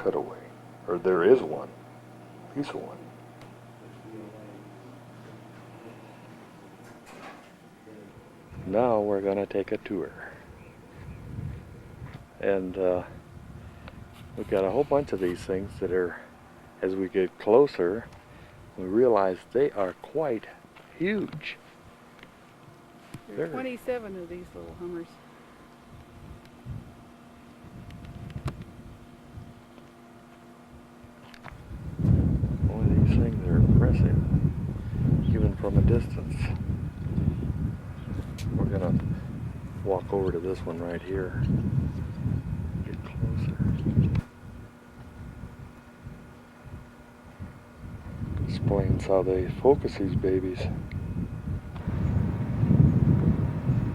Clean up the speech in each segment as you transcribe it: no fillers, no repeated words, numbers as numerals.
cutaway. Or there is one. Piece of one. Now we're going to take a tour. And we've got a whole bunch of these things that are, as we get closer, we realize they are quite huge. There are 27 of these little Hummers. Boy, these things are impressive, even from a distance. We're gonna walk over to this one right here. Get closer. Explains how they focus these babies.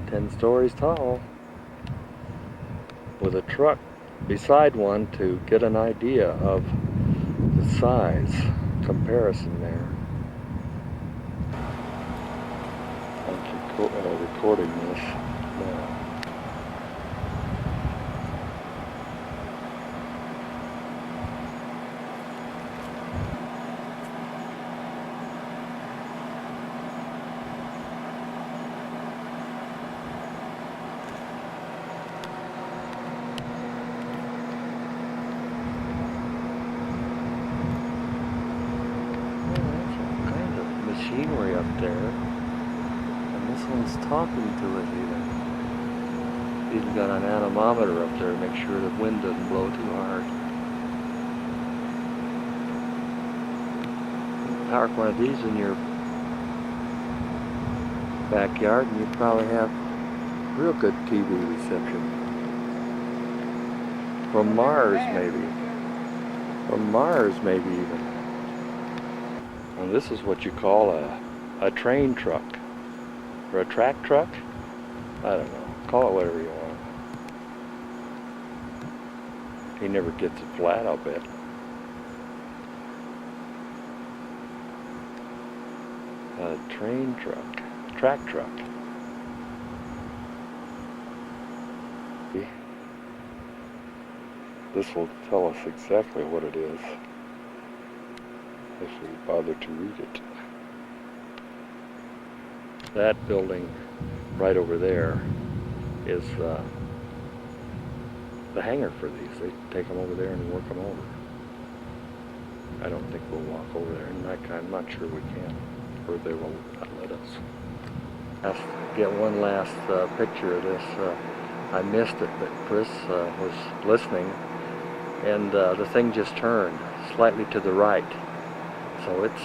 10 stories tall, with a truck beside one to get an idea of the size comparison there. I'm recording this now. Machinery up there, and this one's talking to it even. Even got an anemometer up there to make sure the wind doesn't blow too hard. You park one of these in your backyard and you'd probably have real good TV reception. From Mars maybe. From Mars maybe even. And this is what you call a train truck, or a track truck? I don't know, call it whatever you want. He never gets it flat, I'll bet. A train truck, track truck. This will tell us exactly what it is, if we bother to read it. That building right over there is the hangar for these. They take them over there and work them over. I don't think we'll walk over there, and I'm not sure we can, or they will not let us. Let's get one last picture of this. I missed it, but Chris was listening, and the thing just turned slightly to the right. So it's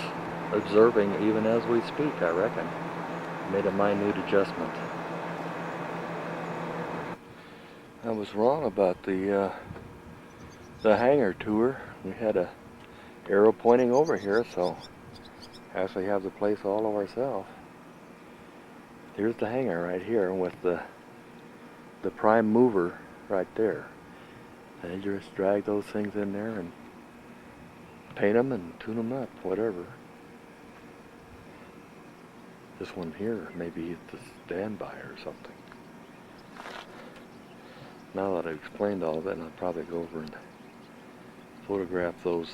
observing even as we speak, I reckon. Made a minute adjustment. I was wrong about the hangar tour. We had a arrow pointing over here, so actually have the place all to ourselves. Here's the hangar right here with the prime mover right there. And you just drag those things in there and paint them and tune them up, whatever. This one here, maybe the standby or something. Now that I've explained all of it, I'll probably go over and photograph those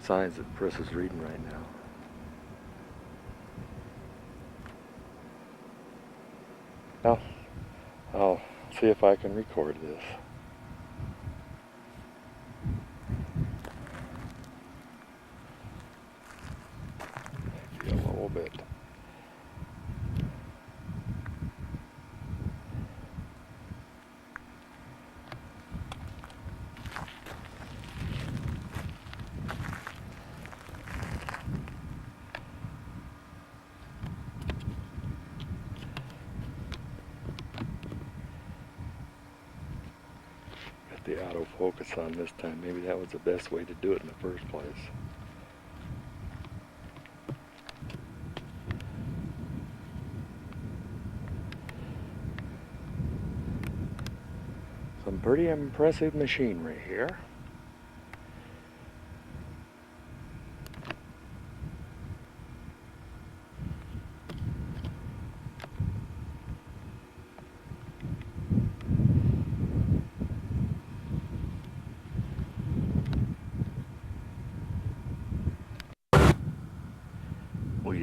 signs that Chris is reading right now. Now, I'll see if I can record this. Maybe a little bit. The autofocus on this time. Maybe that was the best way to do it in the first place. Some pretty impressive machinery here.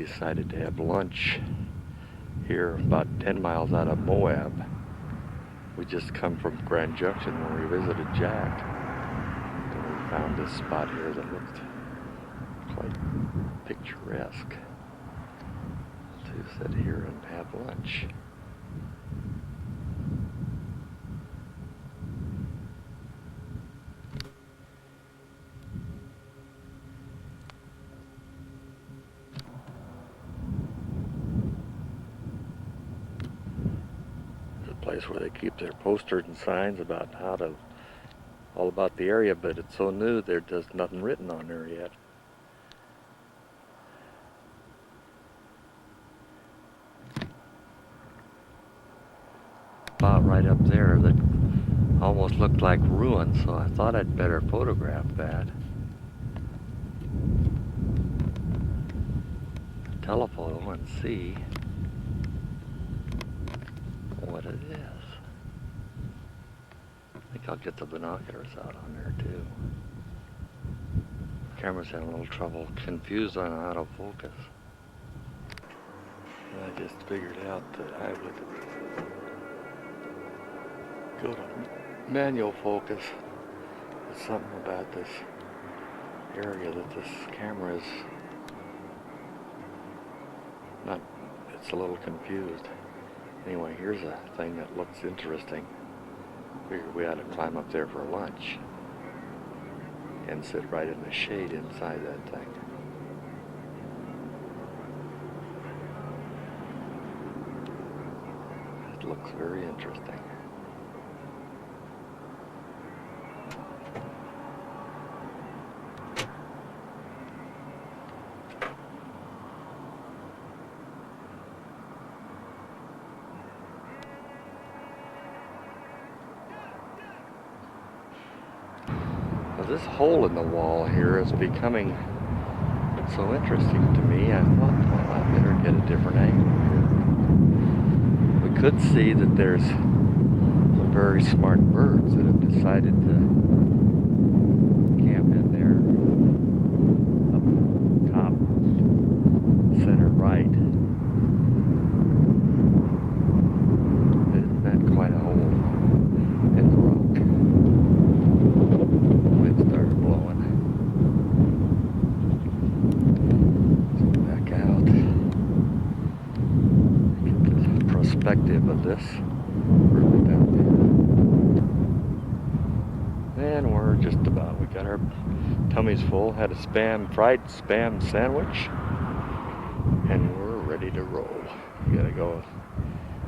we decided to have lunch here about 10 miles out of Moab. We just come from Grand Junction where we visited Jack. And we found this spot here that looked quite picturesque to sit here and have lunch. Place where they keep their posters and signs about all about the area, but it's so new there's nothing written on there yet. Spot right up there that almost looked like ruins, so I thought I'd better photograph that. Telephoto and see what it is. I think I'll get the binoculars out on there too. Camera's having a little trouble, confused on autofocus. I just figured out that I would go to manual focus. There's something about this area that this camera is not, it's a little confused. Anyway, here's a thing that looks interesting. Figured we ought to climb up there for lunch and sit right in the shade inside that thing. It looks very interesting. This hole in the wall here is becoming so interesting to me. I thought, well, I better get a different angle here. We could see that there's some very smart birds that have decided to camp in there up top, center right. Isn't that quite a hole in the rock? Started blowing. Let's go back out. Get the perspective of this river down there. And we're just about, we got our tummies full, had a fried spam sandwich, and we're ready to roll. We gotta go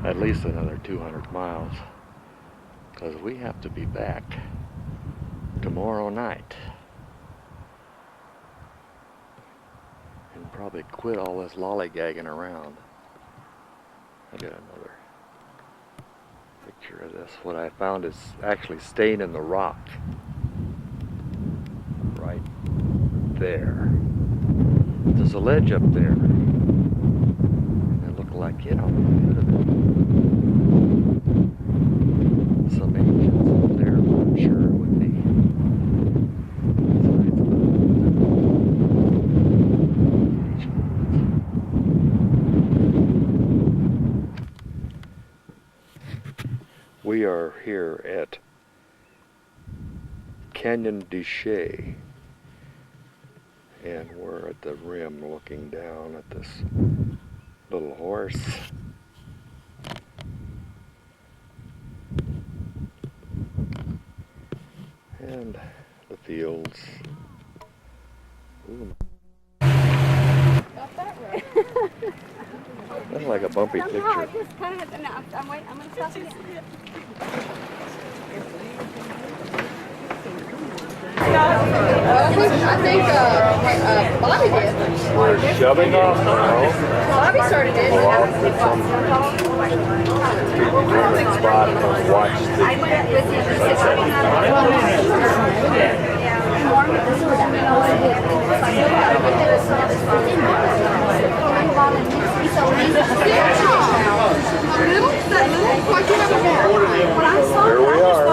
at least another 200 miles because we have to be back tomorrow night and probably quit all this lollygagging around. I got another picture of this. What I found is actually staying in the rock right there. There's a ledge up there and it looked like, you know, could have been some ancients up there, but I'm sure it would be. We are here at Canyon de Chelly, and we're at the rim looking down at this little horse. And the fields. Ooh. Not that way. That's like a bumpy picture. No, I just kind of, no, I'm waiting, I'm going to stop again. I think Bobby did. We're shoving off now. Bobby started it. Spot and watch Here we are,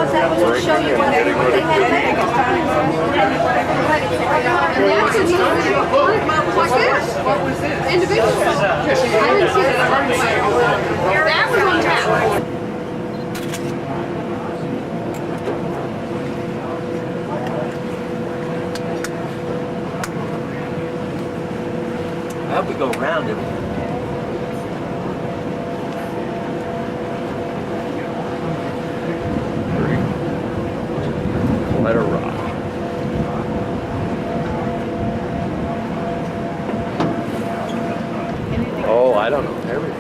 drinking and getting ready to go. What was this? Individual. I didn't see that. That was on tap. I hope we go around it. Let her rock. Oh, I don't know. Everything.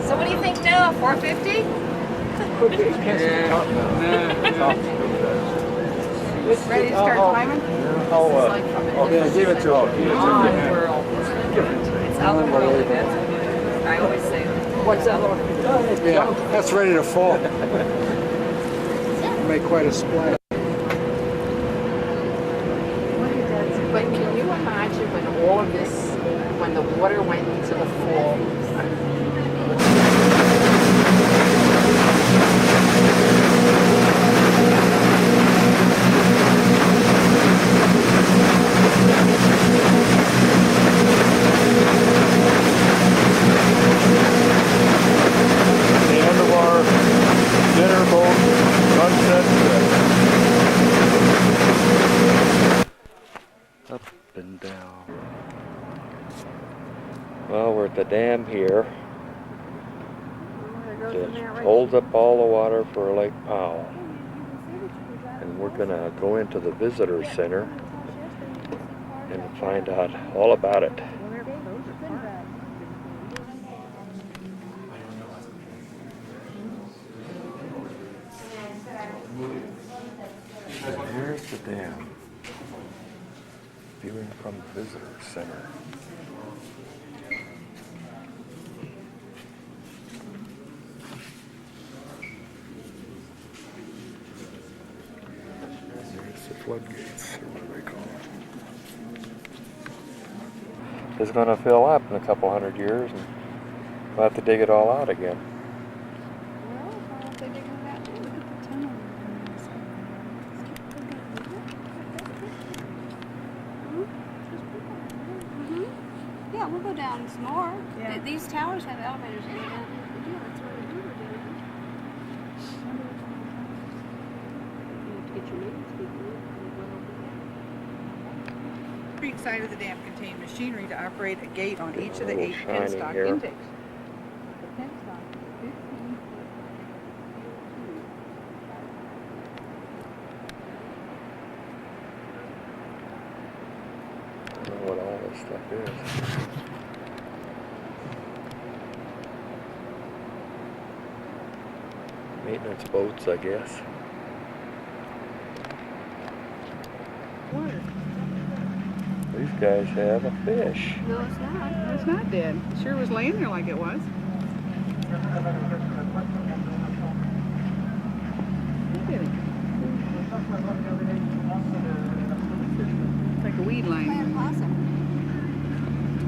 So what do you think now? 450? Ready to start climbing? Yeah, give it to him. It's unbelievable. I always say that. What's that one? Yeah, that's ready to fall. Make quite a splash. But can you imagine when all of this, when the water went into the fall? The end of our dinner boat sunset trip. Up and down. Well, we're at the dam here. It holds up all the water for Lake Powell. And we're gonna go into the visitor center and find out all about it. Here's the dam. Viewing from the visitor center. There's the floodgates, or what do they call it? It's going to fill up in a couple hundred years, and we'll have to dig it all out again. Yeah, we'll go down some more. Yeah. These towers have elevators in them. Every side of the dam contained machinery to operate a gate on each of the 8 Shiny penstock here. intakes. The penstock is 15. I don't know what all this stuff is. Maintenance boats, I guess. Water. These guys have a fish. No, it's not. No, it's not dead. It sure was laying there like it was. Look at it. It's like a weed Plant line. possum.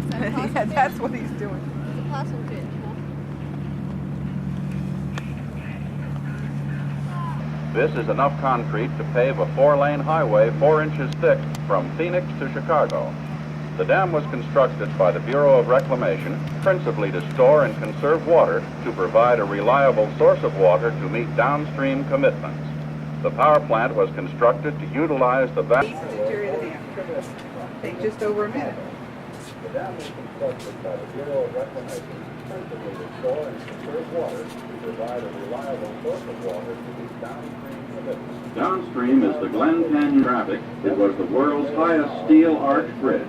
Is that a possum Yeah, fish? that's what he's doing. It's a possum fish, huh? This is enough concrete to pave a 4-lane highway 4 inches thick from Phoenix to Chicago. The dam was constructed by the Bureau of Reclamation principally to store and conserve water to provide a reliable source of water to meet downstream commitments. The power plant was constructed to utilize the vast... Take just over a minute. The dam was constructed by the Bureau of Reclamation principally to store and conserve water to provide a reliable source of water to meet downstream commitments. Downstream is the Glen Canyon traffic. It was the world's highest steel arch bridge.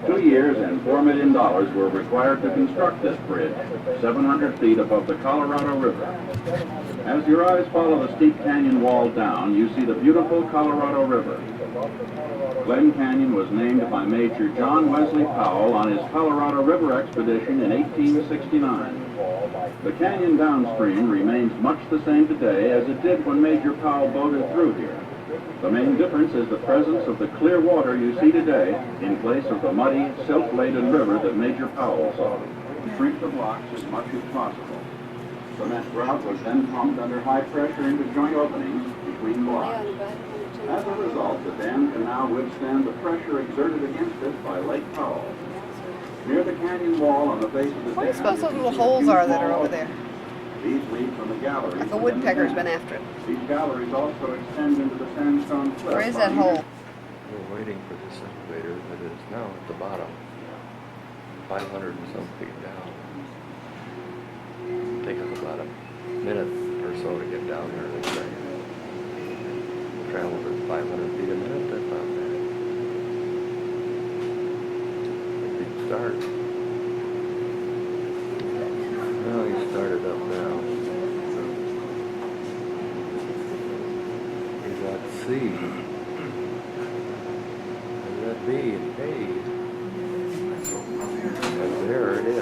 2 years and $4 million were required to construct this bridge, 700 feet above the Colorado River. As your eyes follow the steep canyon wall down, you see the beautiful Colorado River. Glen Canyon was named by Major John Wesley Powell on his Colorado River expedition in 1869. The canyon downstream remains much the same today as it did when Major Powell boated through here. The main difference is the presence of the clear water you see today in place of the muddy, silt-laden river that Major Powell saw. Shrink the blocks as much as possible. Cement grout was then pumped under high pressure into joint openings between blocks. As a result, the dam can now withstand the pressure exerted against it by Lake Powell. Near the canyon wall on the face of the What do you dam, suppose those you little can see a holes few are that small are over openings. there? These lead from the galleries. Like a within the woodpecker's dam. been after it. These galleries also extend into the sandstone cliff. Where is that on hole? We're waiting for this elevator that is now at the bottom, 500 and some feet down. Take us about a minute or so to get down there, they say. Travel at 500 feet a minute, that's not bad. A big start. Well, he started up now. He's at sea. There's that B and A. And there it is.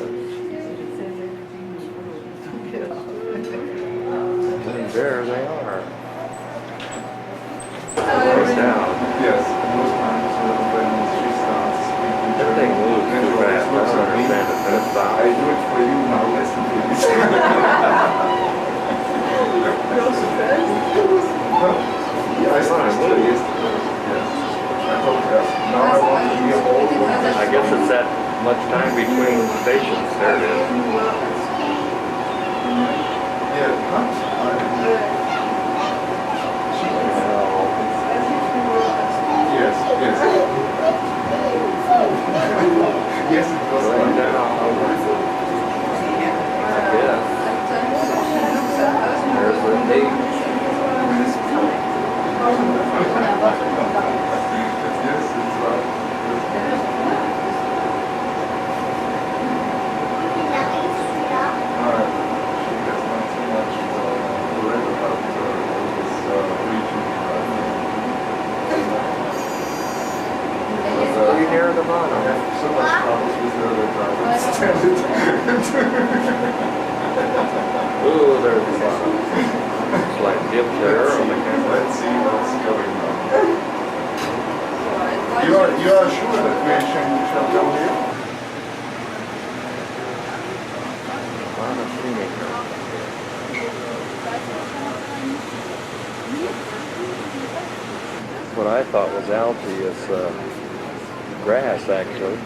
And there they are. Right down. Yes, most times when she starts speaking That thing moves too fast. I don't understand it. Then it I stops. do it for you now, listen please. Yeah, I started yesterday. Yes. I told her, now I want to hear all the I guess it's that much time between stations. There it is. Yeah, huh? Yes, yes. Yes, it was Going like down. I guess. There's the H. Yes, it's right. Alright. She has not too much read about this region. Pretty near the I bottom. have so much troubles with her that I don't stand it. Ooh, there's the bottom. Slight dip there on the camera. Let's see what's going on. You are sure that we shall go here? Lot of scenery. What I thought was algae is grass, actually.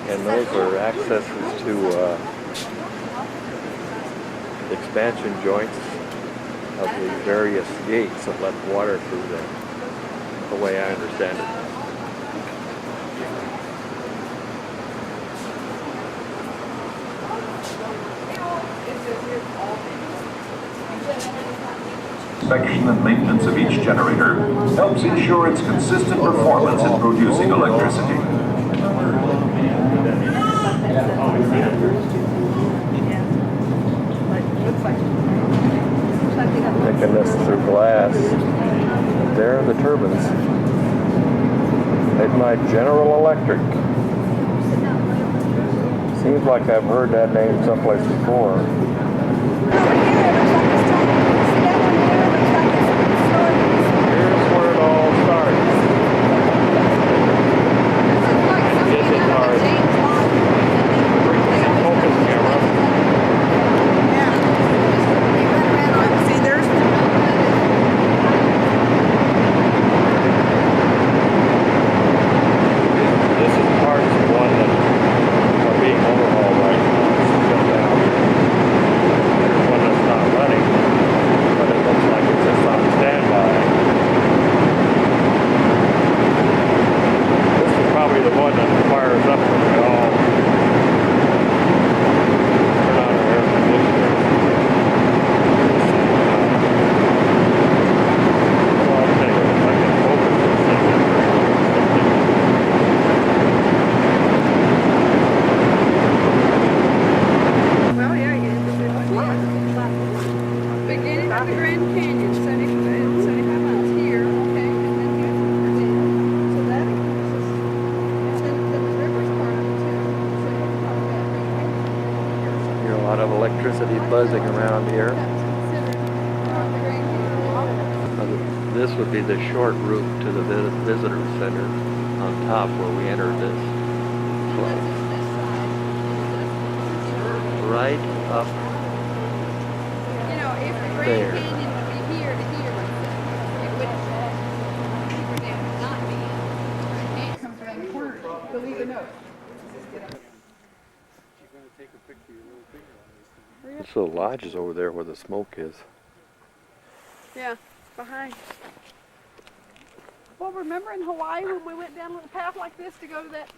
And those are accesses to expansion joints of the various gates that let water through them, the way I understand it. Inspection and maintenance of each generator helps ensure its consistent performance in producing electricity. Taking this through glass. There are the turbines. Made by General Electric. Seems like I've heard that name someplace before. Here's where it all starts. This is our focus camera. See, there's This is parts of one that are being overhauled right now. It's still down. There's one that's not running, but it looks like it's just on standby. This is probably the one that fires up when we all turn on our air conditioner. Well, I'll tell you, if I can focus this thing. Well, yeah, beginning of the Grand Canyon, 75 miles here, okay, and then here's the dam. So that increases, then the river's part of it too. So you have part of that Grand Canyon. Hear a lot of electricity buzzing around here. That was considered part of the Grand Canyon. This would be the short route to the visitor center on top where we entered this That's place. just this side. Right up You know, if the There. Grand Canyon would be here to here, like that, it wouldn't. So the lodge is over there where the smoke is. Yeah, behind. Well, remember in Hawaii when we went down a little path like this to go to that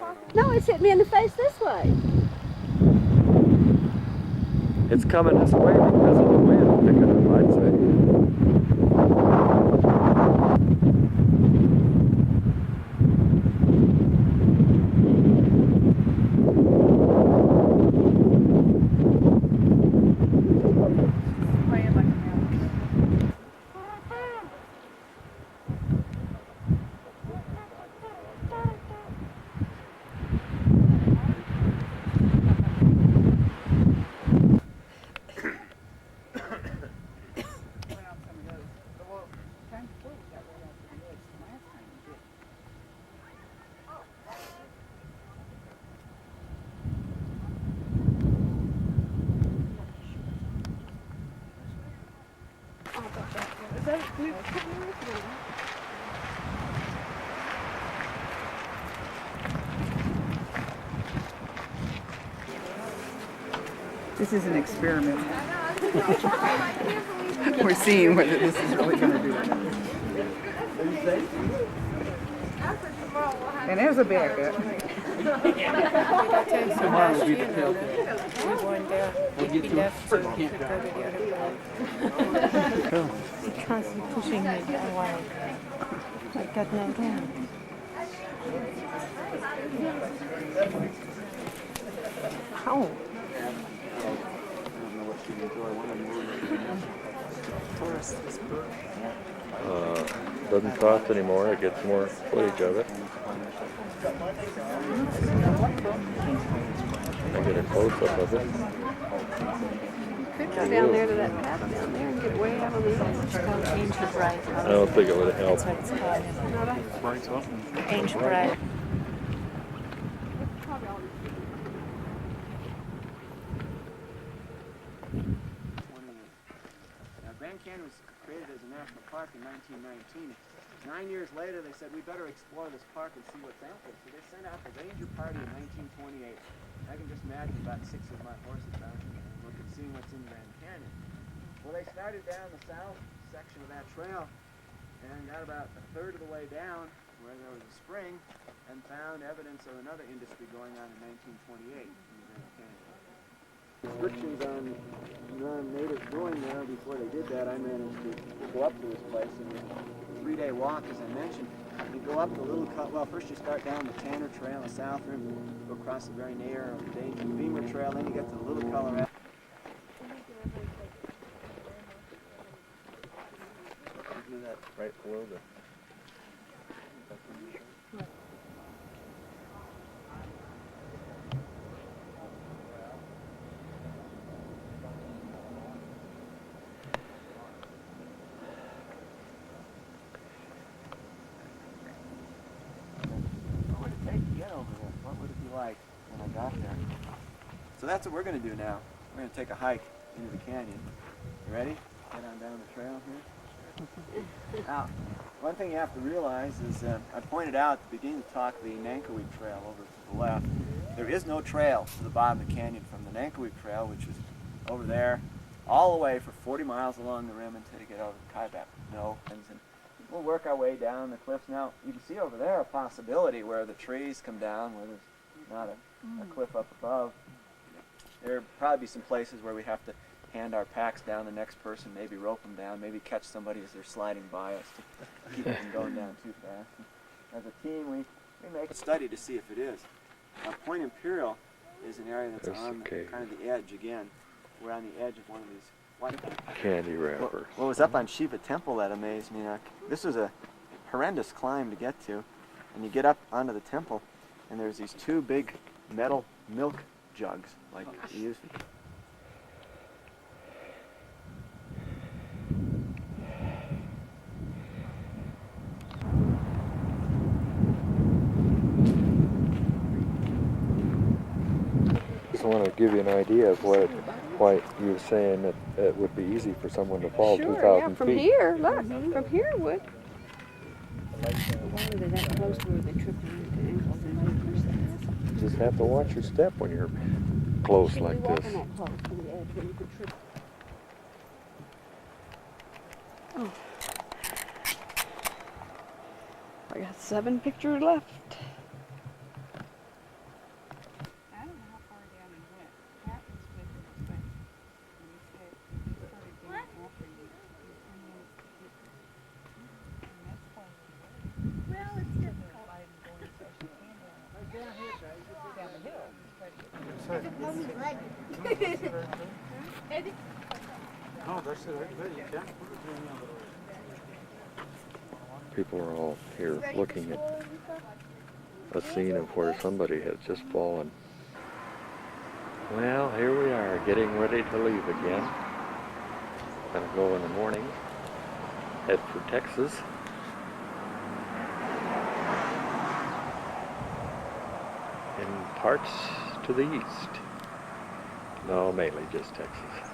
park? No, it's hit me in the face this way. It's coming this way because of the wind picking up, I'd say. Playing like a mouse. Went out some of those. Well, time before we got right out to the edge, the last time we did. Is that new? This is an experiment. We're seeing whether this is really going to do it. And there's a backup. Tomorrow will be the tell. Constantly pushing me away. I got no down. How? Doesn't cost anymore. It gets more footage of it. I get a close-up of it. Could go down there to that path down there and get way out on the edge. It's called Angel Bride. I don't think it would help. That's what it's called. Angel Bride. Now, Grand Canyon was created as a national park in 1919. 9 years later, they said, we better explore this park and see what's out there. So they sent out the Ranger Party in 1928. I can just imagine about 6 of my horses bouncing and looking, seeing what's in Grand Canyon. Well, they started down the south section of that trail and got about a third of the way down where there was a spring and found evidence of another industry going on in 1928 in the Grand Canyon. Restrictions on non-natives going there. Before they did that, I managed to go up to this place and a 3-day walk, as I mentioned. You go up the little cut. Well, first you start down the Tanner Trail, the South Rim, go across the very narrow Danger Beamer Trail, then you get to the Little Colorado. Right below the... What would it take to get over there? What would it be like when I got there? So that's what we're going to do now. We're going to take a hike into the canyon. You ready? Get on down the trail here. Now, one thing you have to realize is I pointed out at the beginning of the talk the Nankoweap Trail over to the left. There is no trail to the bottom of the canyon from the Nankoweap Trail, which is over there, all the way for 40 miles along the rim until you get over the Kaibab. No, and we'll work our way down the cliffs. Now, you can see over there a possibility where the trees come down, where there's not a cliff up above. There'll probably be some places where we have to hand our packs down the next person, maybe rope them down, maybe catch somebody as they're sliding by us to keep them from going down too fast. As a team, we make a study to see if it is. Now, Point Imperial is an area that's on kind of the edge again. We're on the edge of one of these candy wrappers. What was up on Shiva Temple that amazed me? This was a horrendous climb to get to, and you get up onto the temple, and there's these 2 big metal milk jugs, like you use. Just want to give you an idea of why you were saying that it would be easy for someone to fall 2,000 yeah, from feet. here, look, from here it would. Why are they that close to where they trip into ankles and push that? You just have to watch your step when you're close Shouldn't like be walking this. that close when you when you could trip. Oh. I got 7 pictures left. I don't know how far down it went. That was with his thing. And he said he started doing after you. In 10 minutes to get there. And that's part of the road. Well, it's difficult. I am going as fast as you can down the hill. But Eddie? No, that's it right there. You can't put it in the other way. People are all here looking at a scene of where somebody has just fallen. Well, here we are, getting ready to leave again. Gonna go in the morning, head for Texas. In parts to the east. No, mainly just Texas.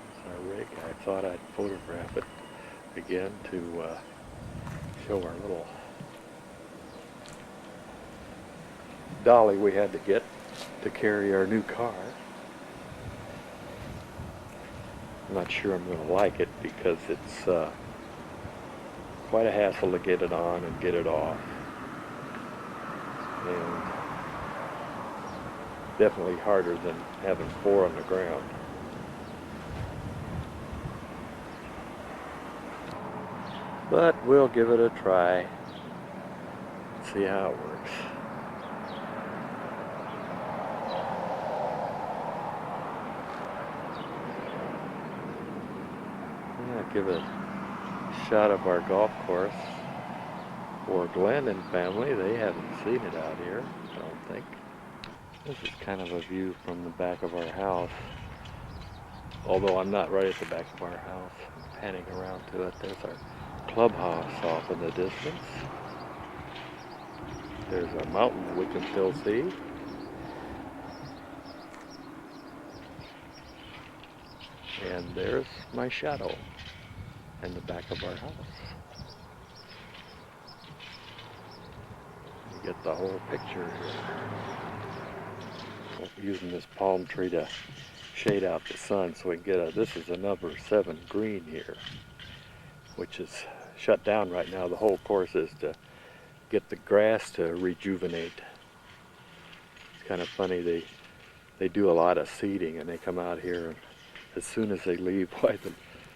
It's our rig. I thought I'd photograph it again to show our little dolly we had to get to carry our new car. I'm not sure I'm going to like it because it's quite a hassle to get it on and get it off. And definitely harder than having 4 on the ground. But we'll give it a try. See how it works. Yeah, give a shot of our golf course for Glenn and family. They haven't seen it out here, I don't think. This is kind of a view from the back of our house. Although I'm not right at the back of our house. I'm panning around to it. There's our clubhouse off in the distance. There's a mountain we can still see. And there's my shadow in the back of our house. You get the whole picture here. I'm using this palm tree to shade out the sun so we can get this is a number 7 green here, which is shut down right now. The whole course is to get the grass to rejuvenate. It's kind of funny, they do a lot of seeding and they come out here and as soon as they leave, why the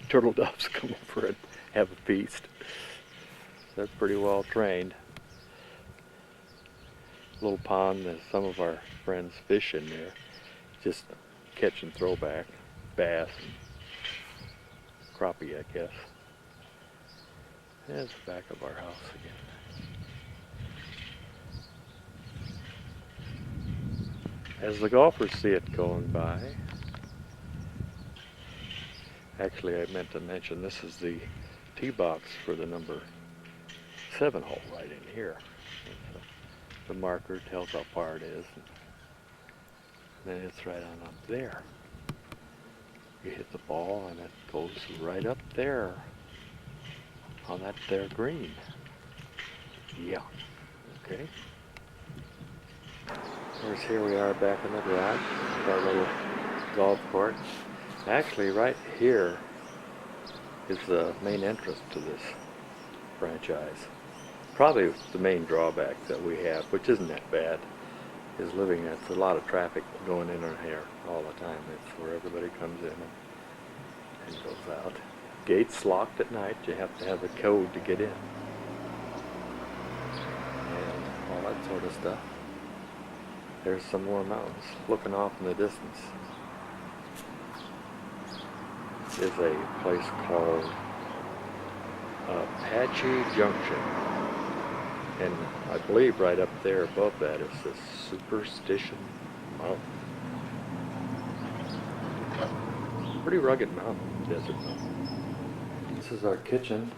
turtle doves come over and have a feast. They're pretty well trained. Little pond, there's some of our friends fish in there. Just catch and throw back, bass and crappie, I guess. There's the back of our house again. As the golfers see it going by, actually I meant to mention this is the tee box for the number 7 hole right in here. The marker tells how far it is. And then it's right on up there. You hit the ball and it goes right up there on that there green. Yeah. Okay. Of course, here we are back in the garage, our little golf course. Actually, right here is the main entrance to this franchise. Probably the main drawback that we have, which isn't that bad, is living. It's a lot of traffic going in and here all the time. It's where everybody comes in and goes out. Gates locked at night. You have to have a code to get in. And all that sort of stuff. There's some more mountains looking off in the distance. Is a place called Apache Junction. And I believe right up there above that is this Superstition Mountain. Pretty rugged mountain, desert mountain. This is our kitchen.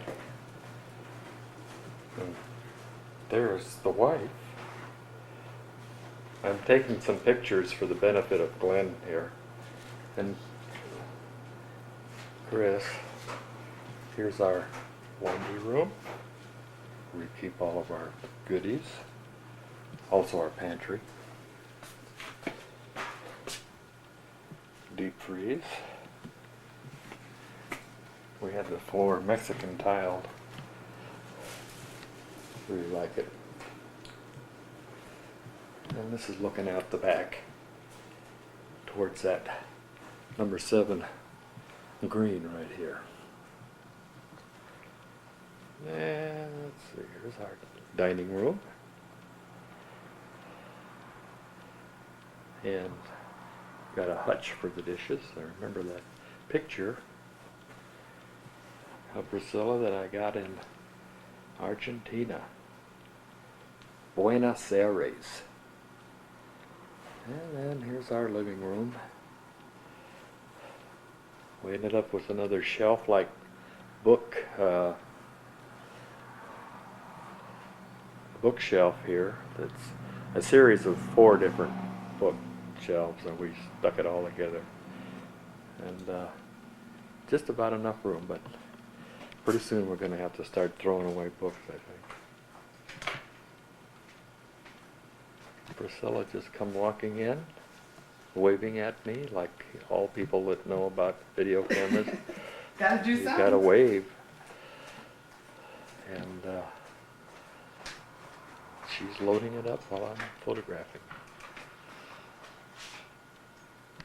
And there's the wife. I'm taking some pictures for the benefit of Glenn here. And Chris. Here's our laundry room. We keep all of our goodies. Also our pantry. Deep freeze. We had the floor Mexican tiled. Really like it. And this is looking out the back towards that number 7 green right here. And let's see, here's our dining room. And got a hutch for the dishes. I remember that picture of Priscilla that I got in Argentina. Buenos Aires. And then here's our living room. We ended up with another shelf-like bookshelf here. That's a series of 4 different bookshelves, and we stuck it all together. And just about enough room, but pretty soon we're going to have to start throwing away books, I think. Priscilla just come walking in, waving at me like all people that know about video cameras. Gotta do You something. gotta wave. And she's loading it up while I'm photographing.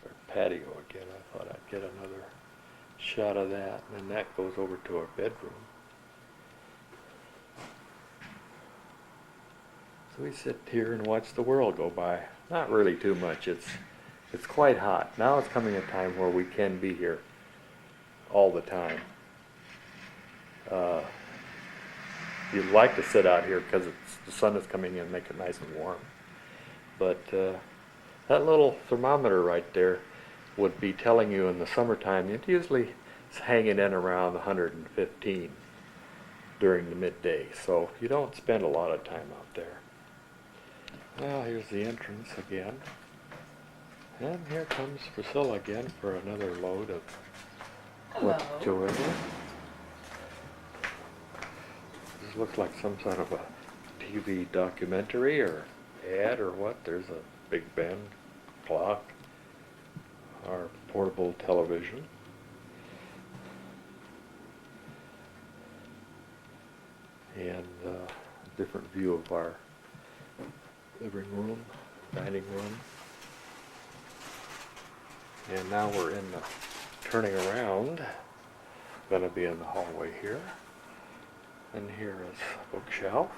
Our patio again, I thought I'd get another shot of that, and then that goes over to our bedroom. So we sit here and watch the world go by. Not really too much. It's quite hot. Now it's coming a time where we can be here all the time. You'd like to sit out here because the sun is coming in and make it nice and warm. But that little thermometer right there would be telling you in the summertime, it usually is hanging in around 115 during the midday. So you don't spend a lot of time out there. Well, here's the entrance again. And here comes Priscilla again for another load of whatsoever. This looks like some sort of a TV documentary or ad or what. There's a Big Ben clock, our portable television. And a different view of our living room, dining room. And now we're in the turning around. Gonna be in the hallway here. And here is a bookshelf.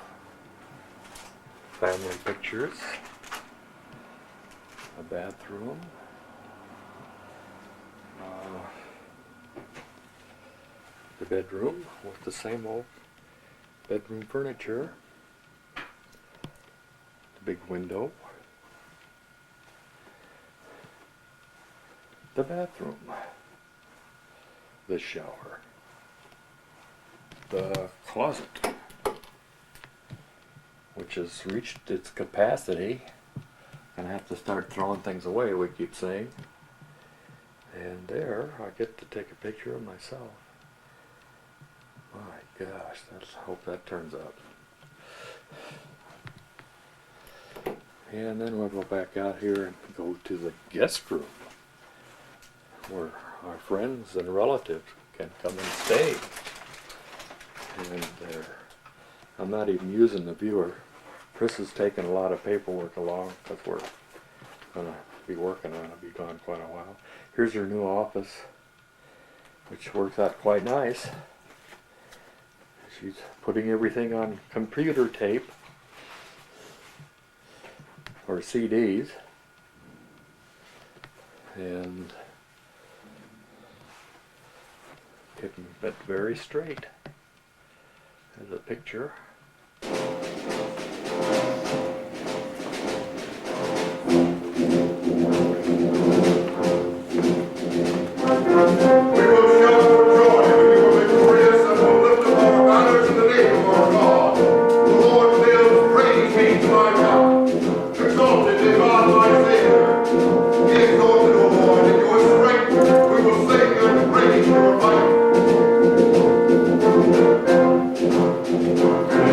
Family pictures. A bathroom. The bedroom with the same old bedroom furniture. The big window. The bathroom. The shower. The closet, which has reached its capacity. Gonna have to start throwing things away, we keep saying. And there, I get to take a picture of myself. My gosh, let's hope that turns out. And then we'll go back out here and go to the guest room, where our friends and relatives can come and stay. And I'm not even using the viewer. Chris has taken a lot of paperwork along because we're going to be working on it. I'll be gone quite a while. Here's her new office, which works out quite nice. She's putting everything on computer tape or CDs. And keeping it very straight. There's a picture. Praise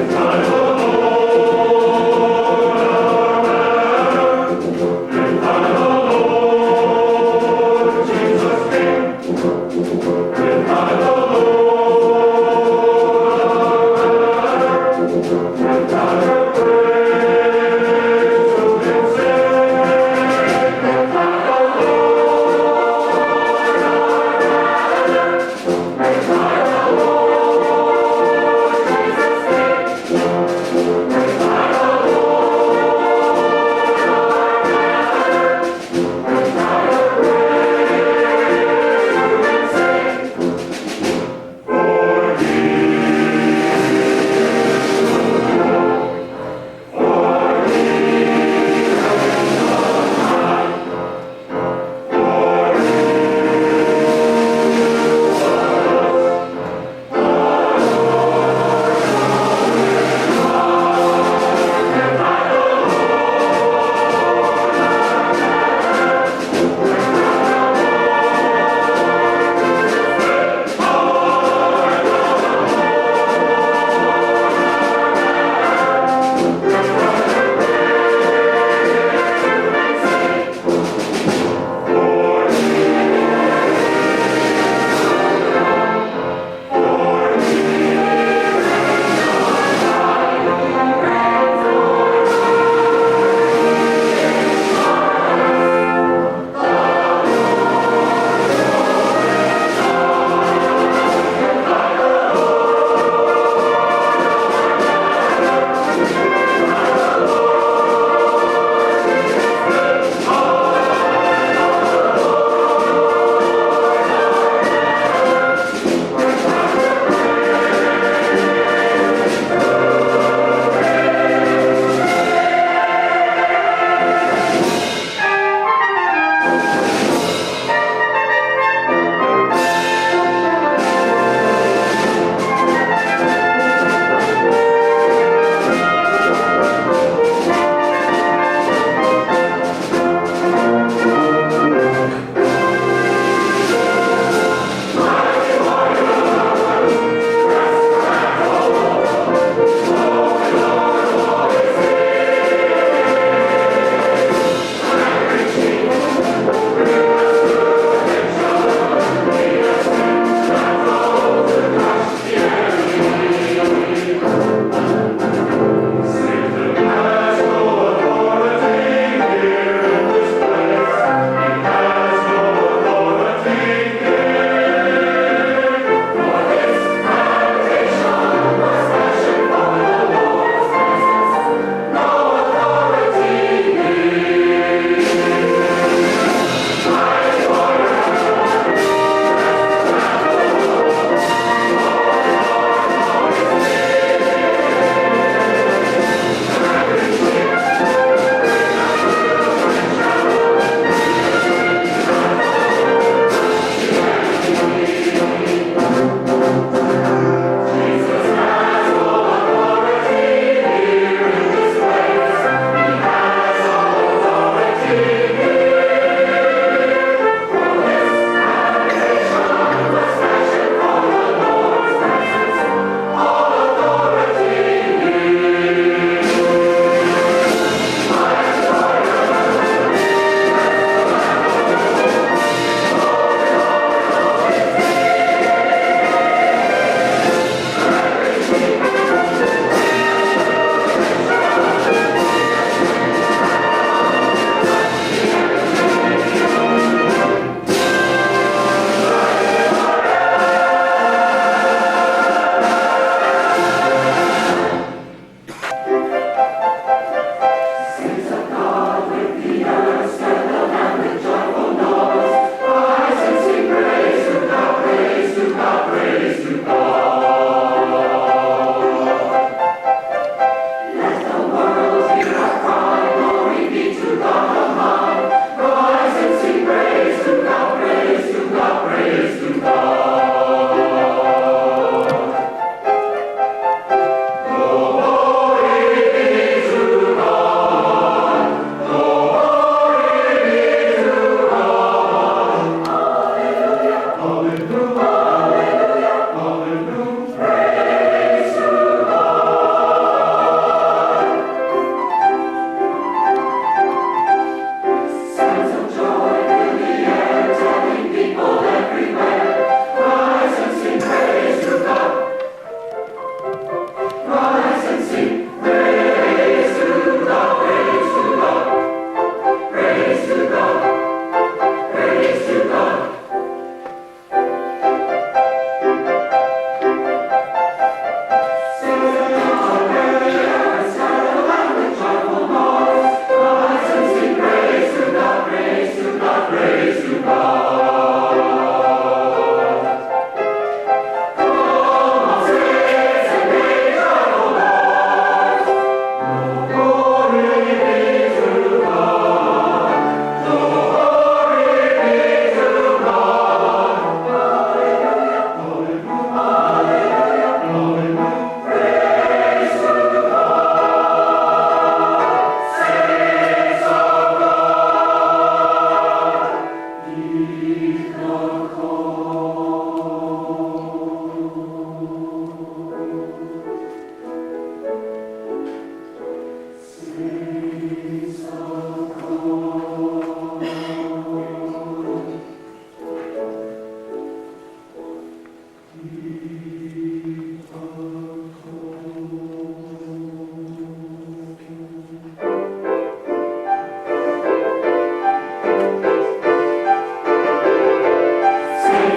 Sing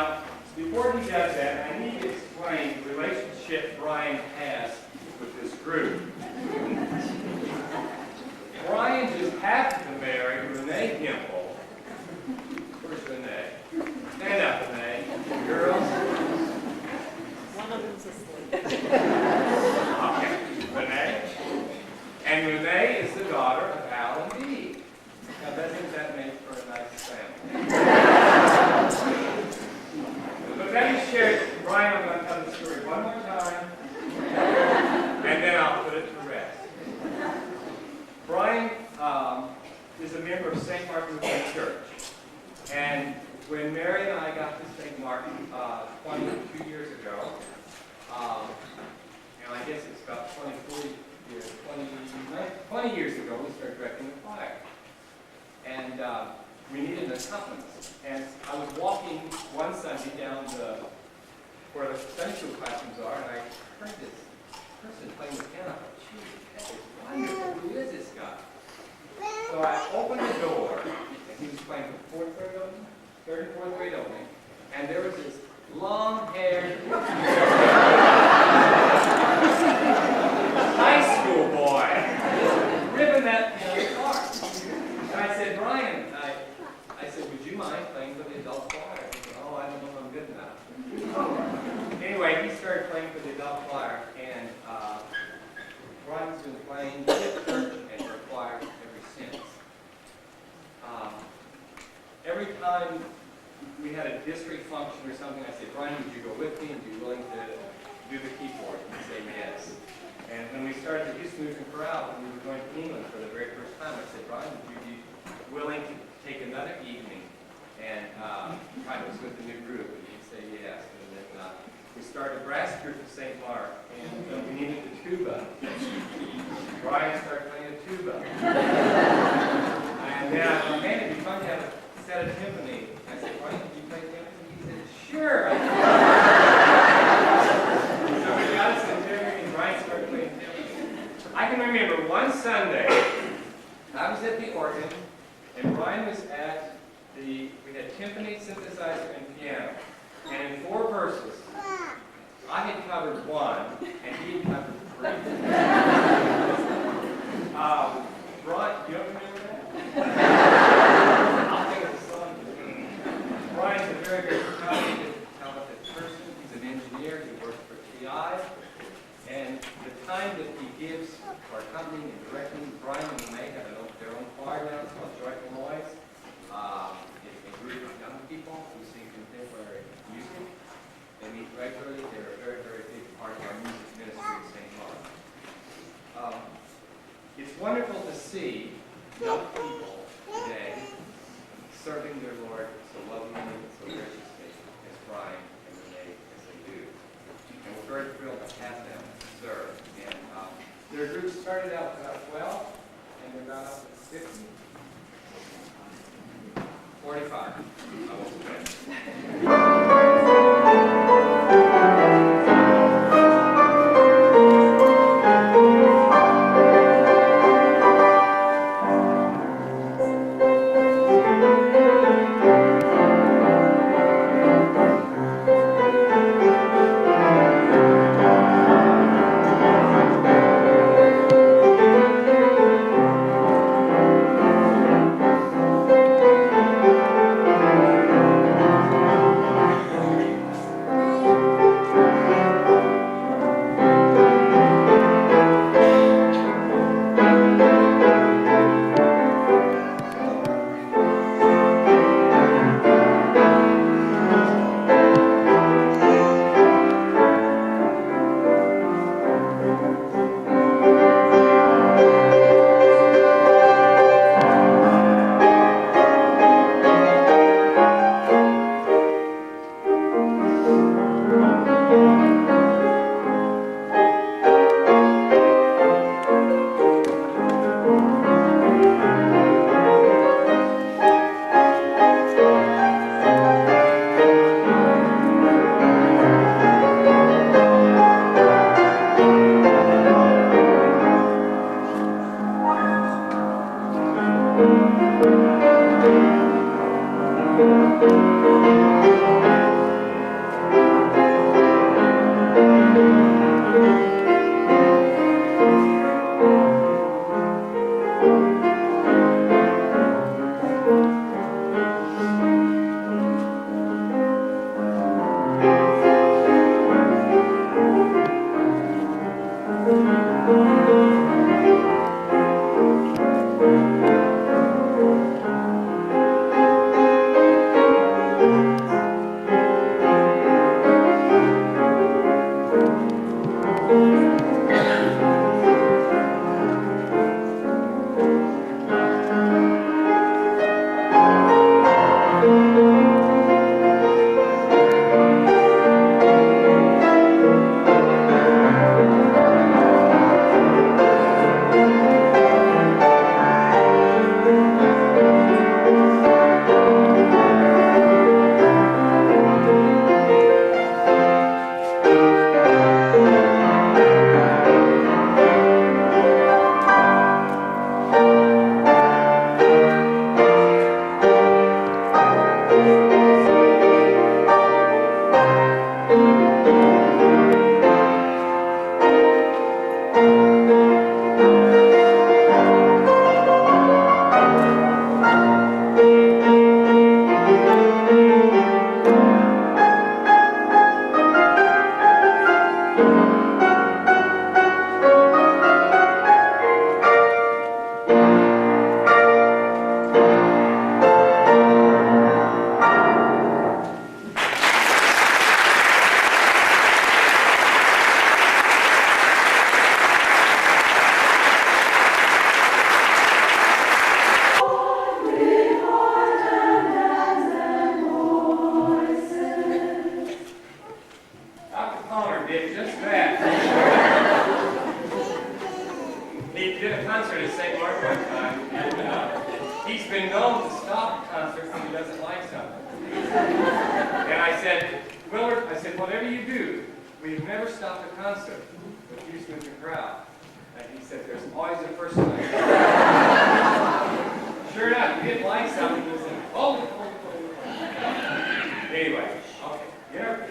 Now, before he does that, I need to explain the relationship Brian has with this group. Brian just happened to marry Renee Gimple. Where's Renee? Stand up, Renee. Girls. One of them's asleep. Okay. Renee. And Renee is the daughter of Al and Dee. Now, doesn't that make for a nice family? But let me share, Brian, I'm going to tell the story one more time, and then I'll put it to rest. Brian is a member of St. Martin Lutheran Church. And when Mary and I got to St. Martin 22 years ago, and I guess it's about 20 years ago, we started directing the choir. And we needed an accompanist. And I was walking one Sunday down where the Sunday school classrooms are, and I heard this person playing the piano. Gee, that is wonderful. Who is this guy? So I opened the door, and he was playing for fourth grade only, third and fourth grade only, and there was this long-haired high school boy ripping that piano apart. And I said, Brian, I said, would you mind playing for the adult choir? He said, oh, I don't know if I'm good enough. Anyway, he started playing for the adult choir, and Brian's been playing at church and for choir ever since. Every time we had a district function or something, I said, Brian, would you go with me and be willing to do the keyboard? And he'd say yes. And when we started the Houston Lutheran Chorale, when we were going to England for the very first time, I said, Brian, would you be willing to take another evening and try to with the new group? And he'd say yes. And then we started a brass group at St. Mark, and we needed the tuba. Brian started playing the tuba. And then I thought, man, it'd be fun to have a set of timpani. I said, Brian, can you play timpani? He said, sure. So we got us some timpani, and Brian started playing timpani. I can remember one Sunday, I was at the organ, and Brian was at we had timpani, synthesizer, and piano. And in 4 verses, I had covered 1, and he had covered 3. Brian, you don't remember that? I'll think of the song. Brian's a very, very talented person. He's an engineer. He works for TI. And the time that he gives for accompanying and directing, Brian and Renee have their own choir now. It's called Joyful Noise. It's a group of young people who sing contemporary music. They meet regularly. They're a very, very big part of our music ministry at St. Mark. It's wonderful to see young people today serving their Lord so lovingly and so graciously as Brian and Renee as they do. And we're very thrilled to have them serve. And their group started out about 12, and they're about up to 50. 45. I won't quit. Willard, I said, whatever you do, we've never stopped a concert with Houston in the crowd. And he said, there's always a person like that. Sure enough, he didn't like something. He said, hold it, hold it, hold it. Anyway, okay, yeah.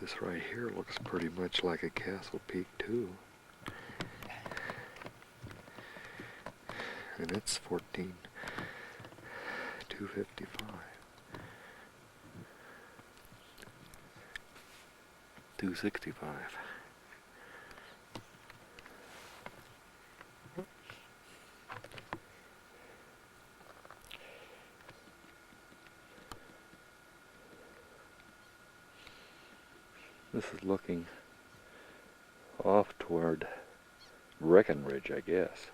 This right here looks pretty much like a Castle Peak too. And it's 14,255. 265. This is looking off toward Breckenridge, I guess.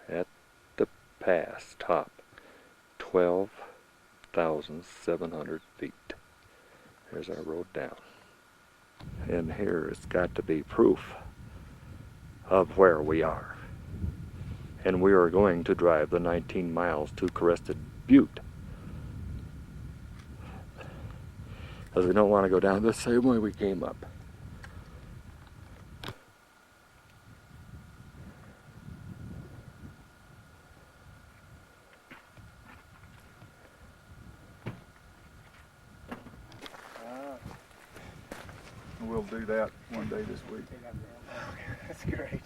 At the pass top, 12,700 feet. There's our road down. And here it's got to be proof of where we are. And we are going to drive the 19 miles to Crested Butte. Because we don't want to go down the same way we came up. We'll do that one day this week. That's great.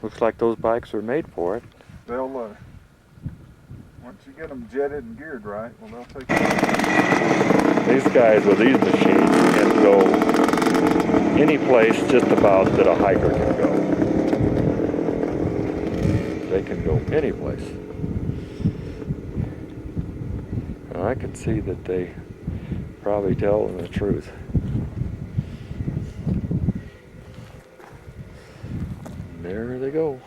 Looks like those bikes are made for it. They'll, once you get them jetted and geared right, well, they'll take These guys with these machines can go any place just about that a hiker can go. They can go any place. And I can see that they probably tell them the truth. And there they go.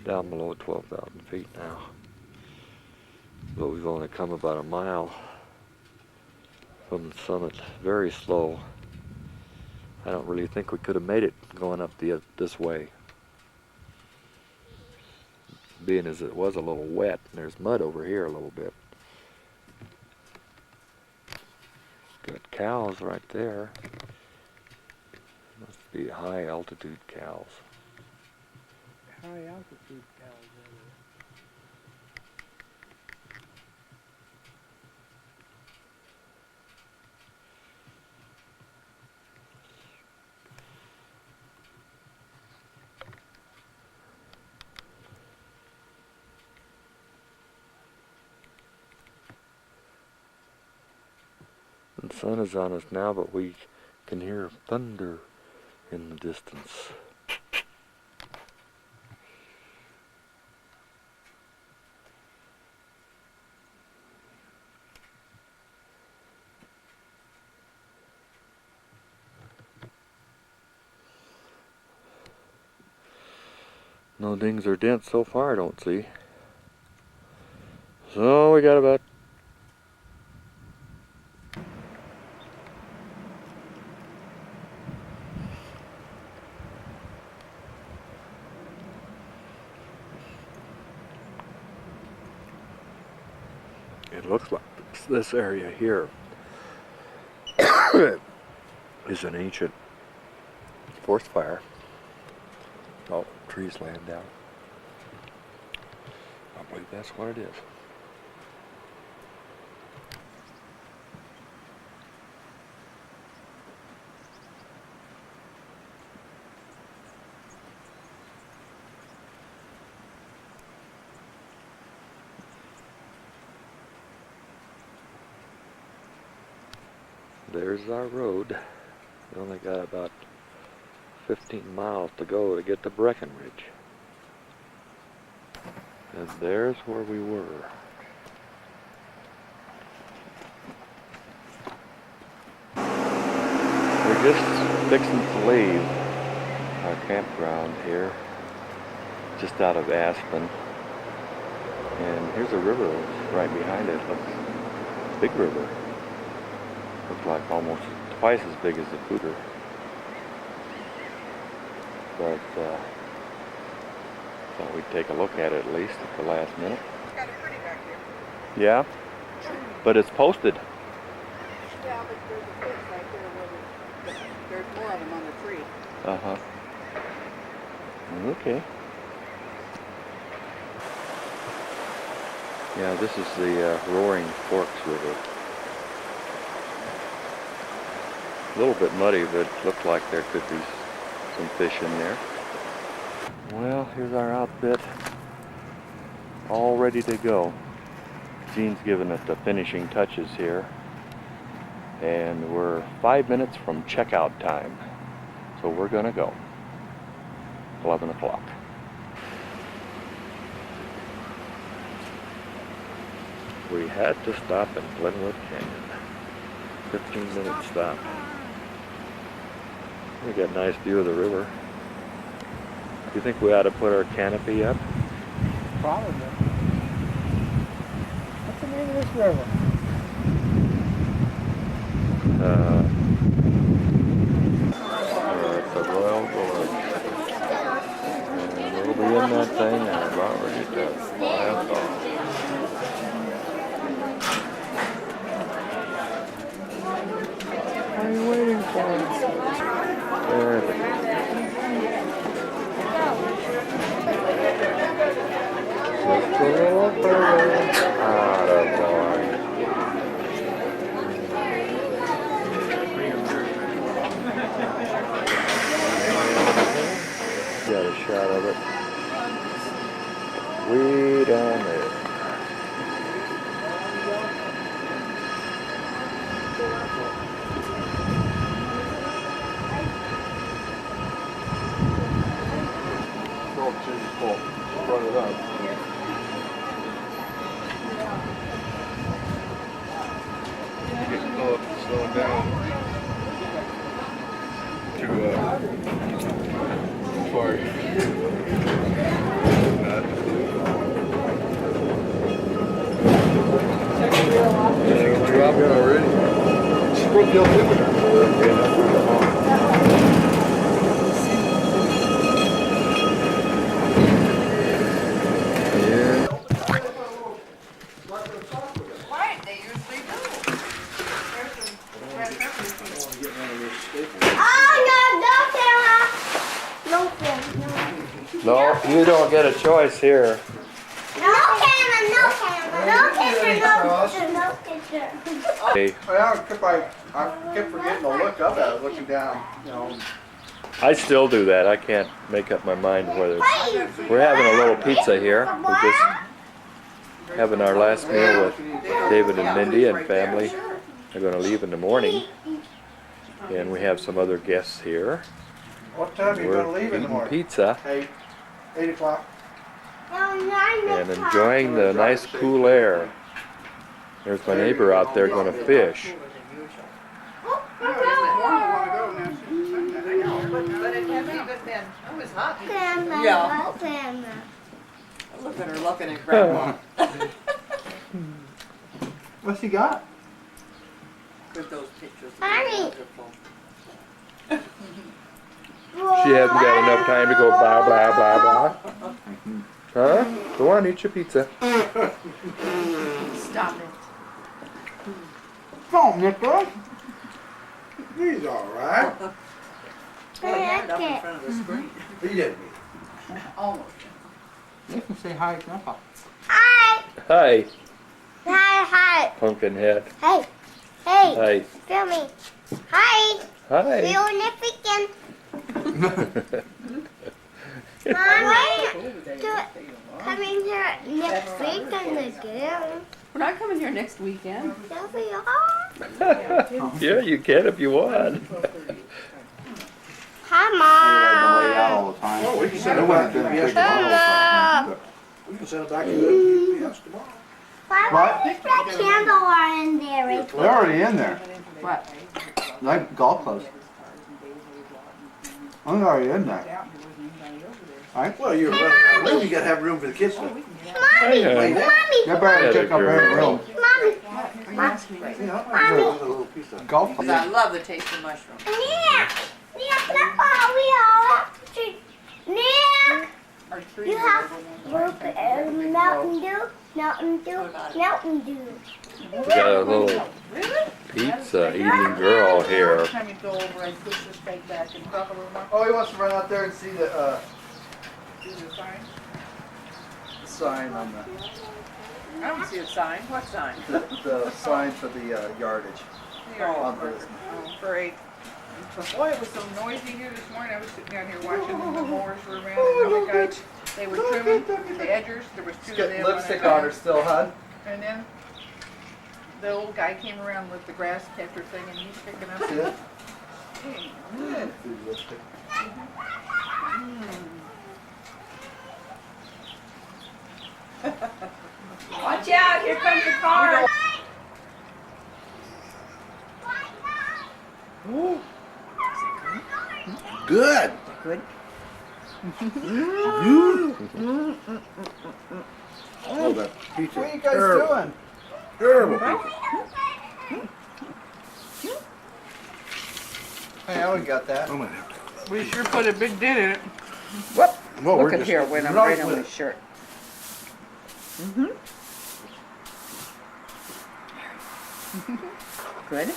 Down below 12,000 feet now. But we've only come about a mile from the summit. Very slow. I don't really think we could have made it going up this way. Being as it was a little wet, and there's mud over here a little bit. Got cows right there. Must be high altitude cows. high altitude cows are there? The sun is on us now, but we can hear thunder in the distance. No dings or dents so far, I don't see. So we got about it looks like this area here is an ancient forest fire. Oh, trees laying down. I believe that's what it is. There's our road. We only got about 15 miles to go to get to Breckenridge. And there's where we were. We're just fixing to leave our campground here, just out of Aspen. And here's a river right behind it. Looks big river. Looks like almost twice as big as the Cooter. But thought we'd take a look at it at least at the last minute. It's kind of pretty back here. Yeah, but it's posted. Yeah, but there's a fence right there where there's more of them on the tree. Uh-huh. Okay. Yeah, this is the Roaring Forks River. A little bit muddy, but it looked like there could be some fish in there. Well, here's our outfit, all ready to go. Gene's giving it the finishing touches here, and we're 5 minutes from checkout time, so we're gonna go. 11 o'clock. We had to stop in Glenwood Canyon. 15-minute stop. We got a nice view of the river. Do you think we ought to put our canopy up? Probably. What's the name of this river? It's a Royal Gorge. And we'll be in that thing and about ready to blast off. What are you waiting for? There they go. Just a little further. Attaboy. Got a shot of it. Way down there. Run it up. Slow it down to for drop it already. She broke the altimeter. You don't get a choice here. No camera, no camera, no picture, no picture, no picture. Hey, Well, I kept forgetting to look up at it, looking down, you know. I still do that. I can't make up my mind whether it's... We're having a little pizza here. We're just having our last meal with David and Mindy and family. They're going to leave in the morning. And we have some other guests here. What time are you going to We're leave in the eating morning? pizza 8 o'clock. and enjoying the nice cool air. There's my neighbor out there going to fish. But it hasn't even been, it was hot. Camera, Yeah. no camera. Look at her looking at grandma. What's he got? With those pictures. Honey. She hasn't got enough time to go blah, blah, blah, blah. Huh? Go on, eat your pizza. Stop it. Come on, Nicholas. He's all right. Well, I had it up in front of the screen. He didn't. Almost. You can say hi, Grandpa. Hi, Hi, hi, hi. pumpkin head. Hey, hey, Hi. feel me. Hi, Hi. significant. Mommy, coming here next weekend again. We're not coming here next weekend. There we are. Yeah, you can if you want. Hi, Mom. all the time. Oh, we can It send it wouldn't back to have been the a big deal. Hello. We can send it back to the UPS tomorrow. Why would that candle are in there? They're already in there. What? Like golf clubs. I'm already in there. Right? Well, you're running out of room, you gotta have room for the kids to. Mommy, Hi, Mommy, You better take up every room. Mommy. You know, there's a little piece of. Golf Because club. I love the taste of mushrooms. Nick, Nick, look all we all have to. Nick, Our tree you have Mountain Dew, Mountain Dew, Mountain Dew. We got a little pizza eating girl here. Every time you go over, I push the steak back and talk a little more. Oh, he wants to run out there and see the See the sign? sign on I don't see a sign. What sign? the sign for the yardage. On this. Great. Boy, it was so noisy here this morning. I was sitting down here watching the mowers were around and the guys, they were trimming the edgers. There was two of Get them. lipstick on her still, huh? And then the old guy came around with the grass catcher thing and he's picking up. See it? Hey, Lipstick. Watch out, here comes the car. Good. Good. Oh, that pizza. What are you guys Terrible. doing? Terrible pizza. Hey, I already got that. I'm gonna have to. we sure put a big dent in it. Well, Look we're at just here when I'm right right on with my it. shirt. Good.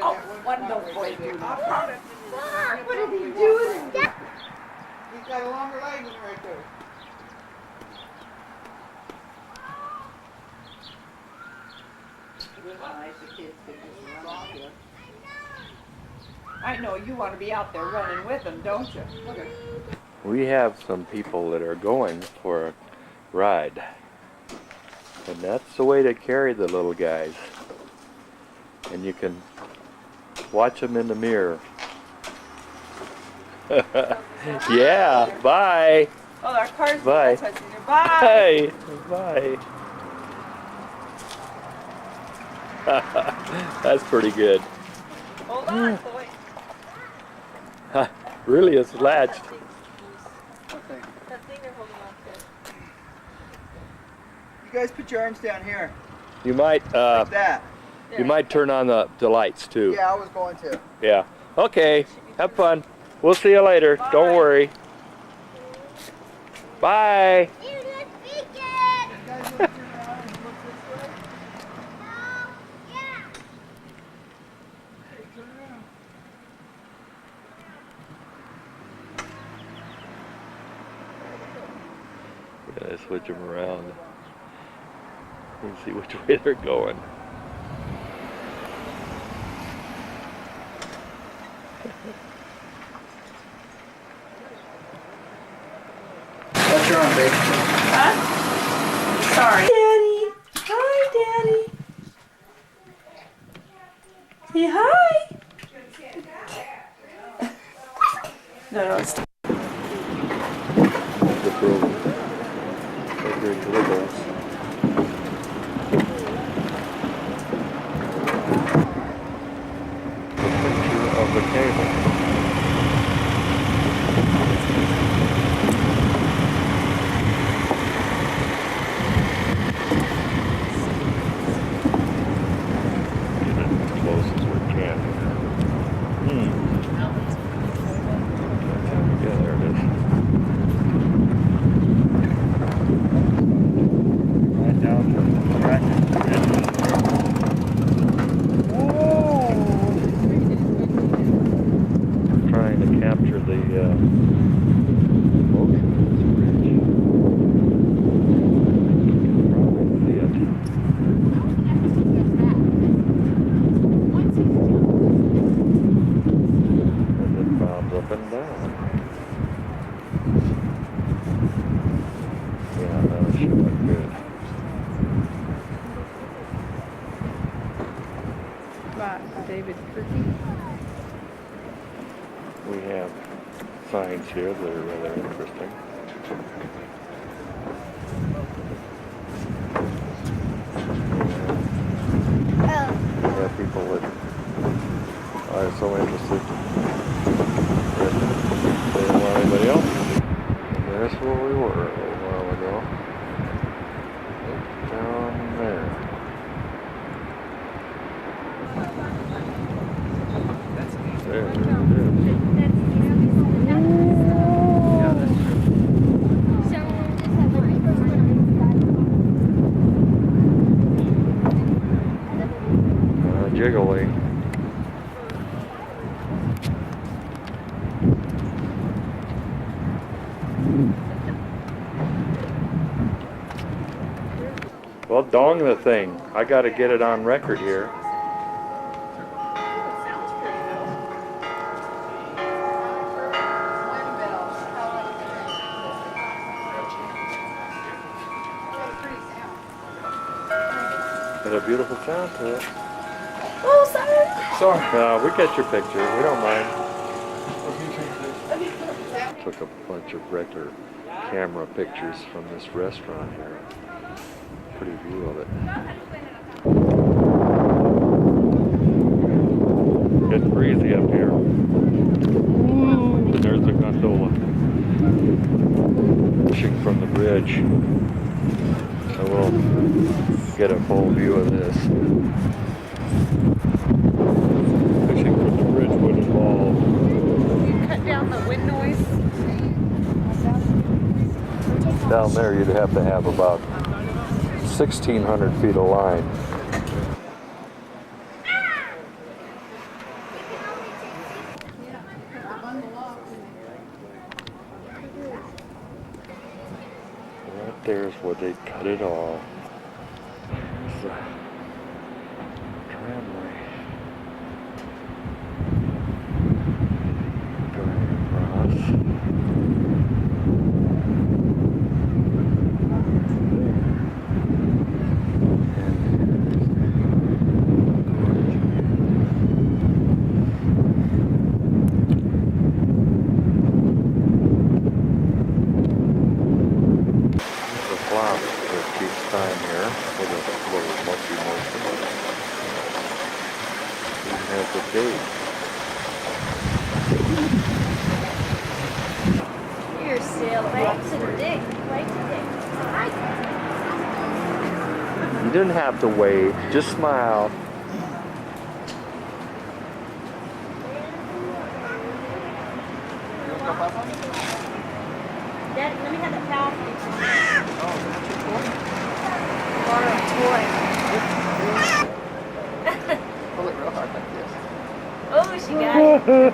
Oh, one little boy do that. What are they doing? He's got a longer leg than right there. I know you want to be out there running with them, don't you? Look at We have some people that are going for a ride. And that's the way to carry the little guys. And you can watch them in the mirror. Yeah, bye. Oh, our car's Bye. touching you. Bye. Hey, bye. That's pretty good. Hold on, boy. Really, it's latched. That thing they're holding on to. You guys put your arms down here. You might, Like that. you might turn on the lights too. Yeah, I was going to. Yeah. Okay. Have fun. We'll see you later. Don't worry. Bye. You just speak it. You guys want to turn around and look this way? No, yeah. Hey, turn around. Yeah, switch them around. You can see which way they're going. What's your arm, babe? Huh? Sorry. Daddy. Hi, Daddy. Say hi. No, it's The bridge wiggles. The picture of the cable. Get it as close as we can. Yeah, there it is. Right down to the bracket. We're trying to capture the motion of this bridge. Probably see it. As it bobs up and down. Yeah, that'll show it good. By David Kirky. We have signs here that are rather interesting. We have people that are so interested that they don't want anybody else. And there's where we were a little while ago. Right down there. There it is. Jiggly. Well, dong the thing. I got to get it on record here. Got a beautiful sound to it. Oh, sorry. Sorry. We get your picture. We don't mind. Took a bunch of regular camera pictures from this restaurant here. Pretty view of it. It's breezy up here. There's the gondola. Fishing from the bridge. So we'll get a full view of this. Fishing from the bridge would involve. You cut down the wind noise. Down there you'd have to have about 1,600 feet of line. Right there's where they cut it off. It's a tramway going across. Time here with a little monkey motion. We have the gate. You're still right to the dick. Right to the dick. You didn't have to wave, just smile. Dad, let me have the towel. Borrow a toy. Pull it real hard like this. Oh, she got it.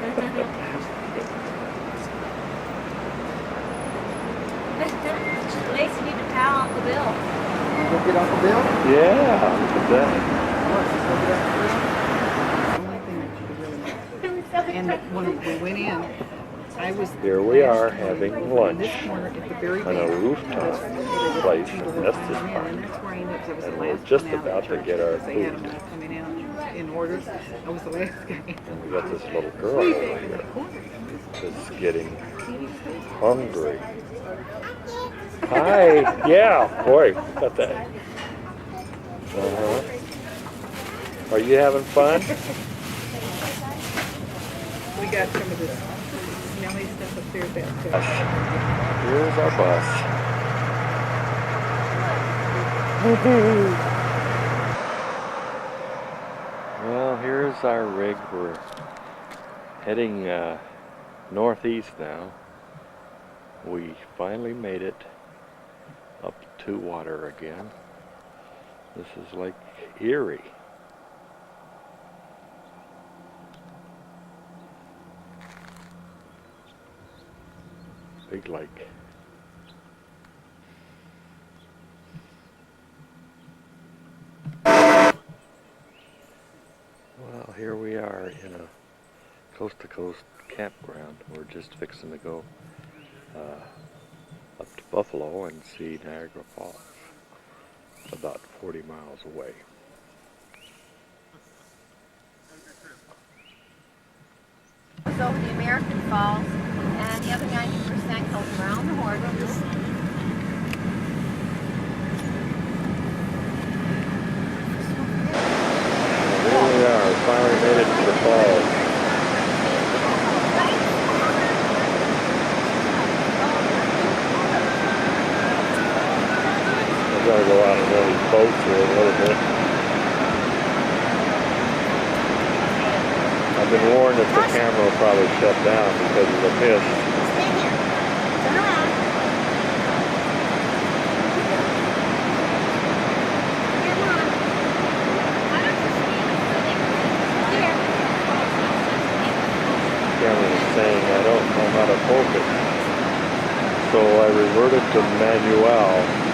Lacey, you Now Uncle Bill. You go get Uncle Bill? Yeah, look at that. And when we went in, I was Here we are having in lunch this corner at the very on a back. rooftop place in Estes Park. And that's where I ended up. I was the And we're last just one out about of to church get our because they had food. them all coming out in orders. I was the last guy. And we got this little girl over here that's getting hungry. Hi. Yeah, boy, got that. Uh-huh. Are you having fun? We got some of this smelly stuff up there that. Here's our bus. Well, here's our rig. We're heading northeast now. We finally made it up to water again. This is Lake Erie. Big lake. Well, here we are in a coast-to-coast campground. We're just fixing to go up to Buffalo and see Niagara Falls, about 40 miles away. Over the American Falls, and the other 90% goes around the Horses. Here we are, finally made it to the falls. I've got to go out on one of these boats here in a little bit. I've been warned that the camera will probably shut down because of the mist. Stay here. Turn around. Here, Mom. Why don't you stand so they can see? Here. The camera is saying I don't know how to focus. So I reverted to manual.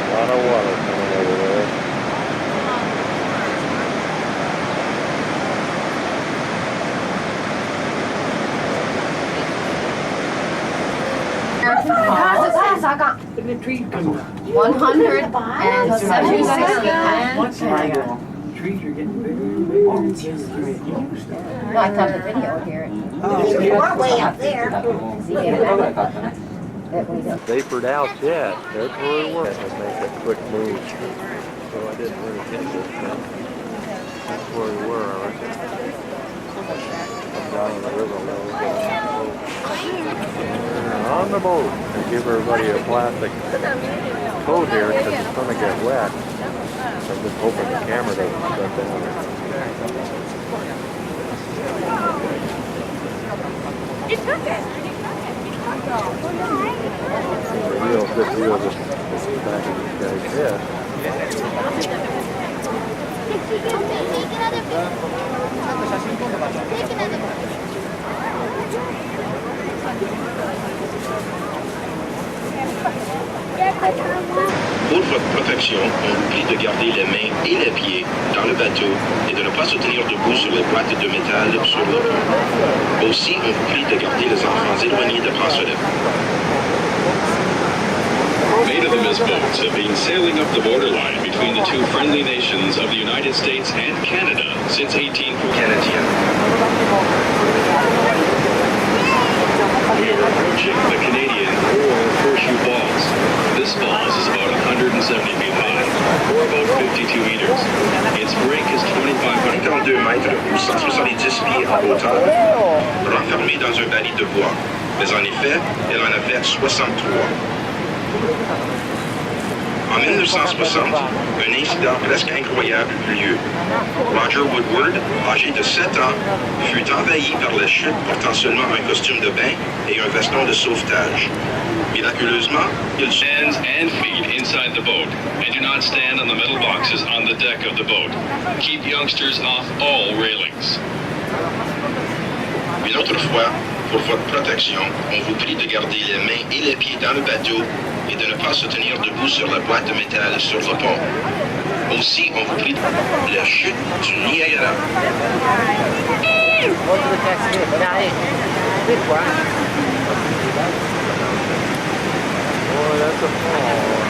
A lot of water coming over there. And the tree comes out. 176 Once in a while, trees are getting bigger and bigger. Well, I thought the video here. We're way up there. Vapored out yet. That's where we were. To make a quick move. So I didn't really get this thing. That's where we were. I reckon. Down on the river a little bit. On the boat. And give everybody a plastic coat here because it's going to get wet. I'm just hoping the camera doesn't shut down. You took it. Real good deal just back in these guys' head. Pour votre protection, on vous prie de garder les mains et les pieds dans le bateau et de ne pas se tenir debout sur les boîtes de métal sur le pont. Aussi, on vous prie de garder les enfants éloignés de bracelets. Eight of the Miss boats have been sailing up the borderline between the two friendly nations of the United States and Canada since 1840. Canadien. We are approaching the Canadian or Horseshoe Falls. This falls is about 170 feet high, or about 52 meters. Its break is 2,500. 2 mètres ou 170 pieds en hauteur, renfermée dans un baril de bois. Mais en effet, elle en avait 63. En 1960, un incident presque incroyable eut lieu. Roger Woodward, âgé de 7 ans, fut envahi par la chute portant seulement un costume de bain et un veston de sauvetage. Miraculeusement, il hands and feet inside the boat and do not stand on the metal boxes on the deck of the boat. Keep youngsters off all railings. Une autre fois, pour votre protection, on vous prie de garder les mains et les pieds dans le bateau et de ne pas se tenir debout sur la boîte de métal sur le pont. Aussi, on vous prie de la chute du Niagara. Boy, that's a fall.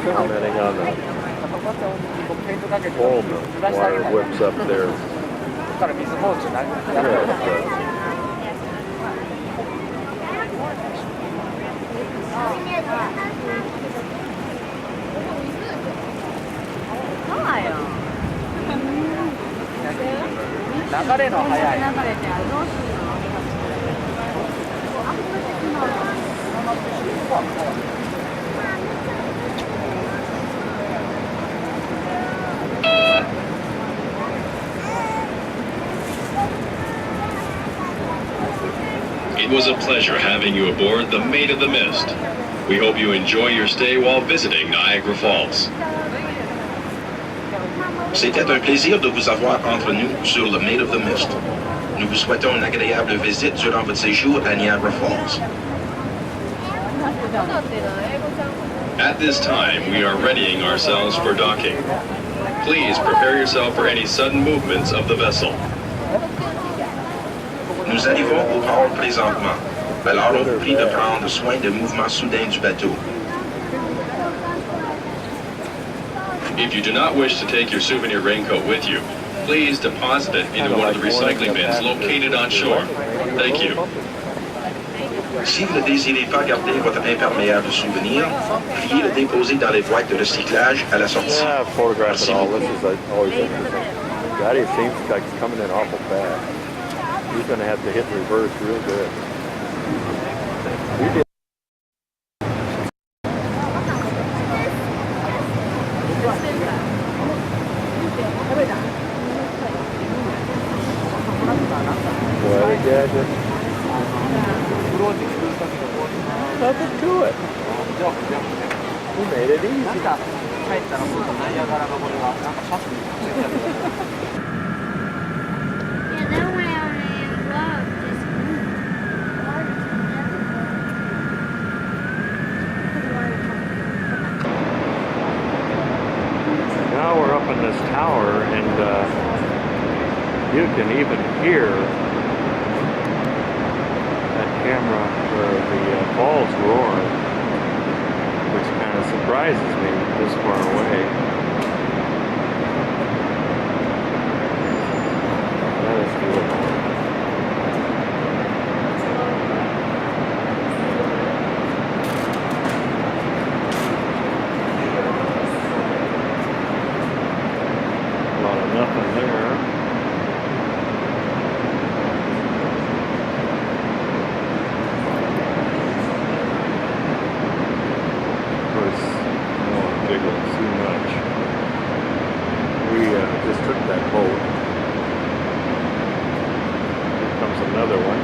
Commenting on the Pullman water whips up there. Hi. It was a pleasure having you aboard the Maid of the Mist. We hope you enjoy your stay while visiting Niagara Falls. C'était un plaisir de vous avoir entre nous sur le Maid of the Mist. Nous vous souhaitons une agréable visite durant votre séjour à Niagara Falls. At this time, we are readying ourselves for docking. Please prepare yourself for any sudden movements of the vessel. Nous arrivons au port présentement. Alors on vous prie de prendre soin des mouvements soudains du bateau. If you do not wish to take your souvenir raincoat with you, please deposit it into one of the recycling bins located on shore. Thank you. Si vous ne désirez pas garder votre imperméable souvenir, veuillez le déposer dans les boîtes de recyclage à la sortie. Yeah, photograph it all. This is always interesting. Daddy seems like he's coming in awful fast. He's going to have to hit reverse real good. We did. What a gadget. Nothing to it. He made it easy. Now we're up in this tower, and you can even hear that camera where the falls roar, which kind of surprises me this far away. That is beautiful. A lot of nothing there. Of course, I don't want to jiggle too much. We just took that boat. Here comes another one.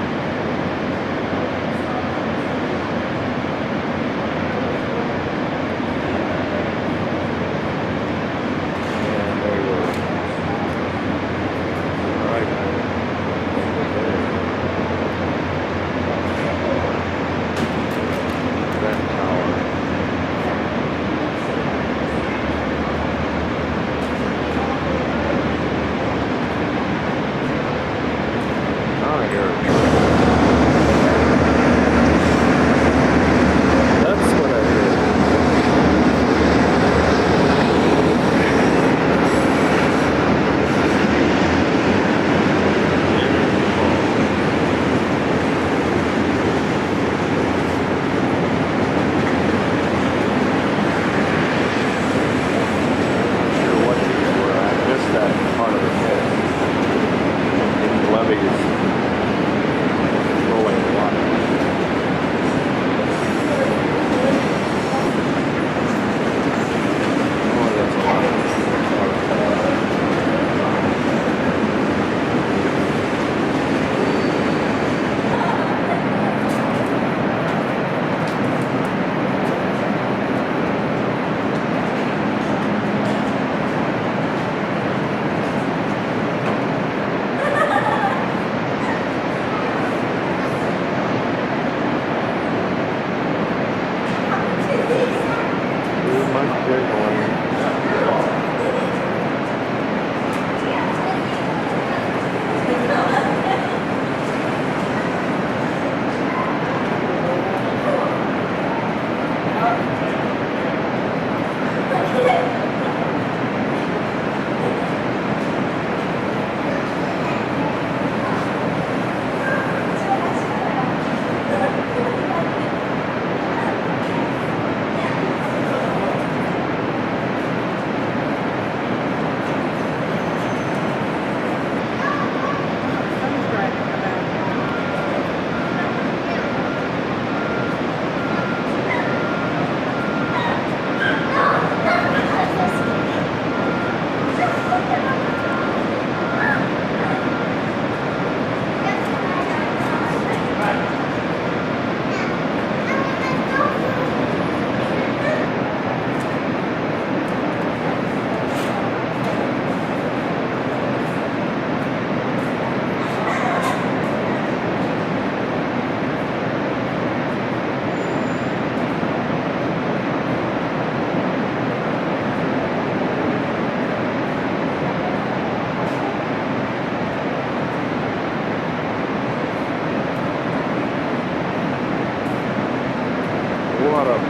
what up, boys?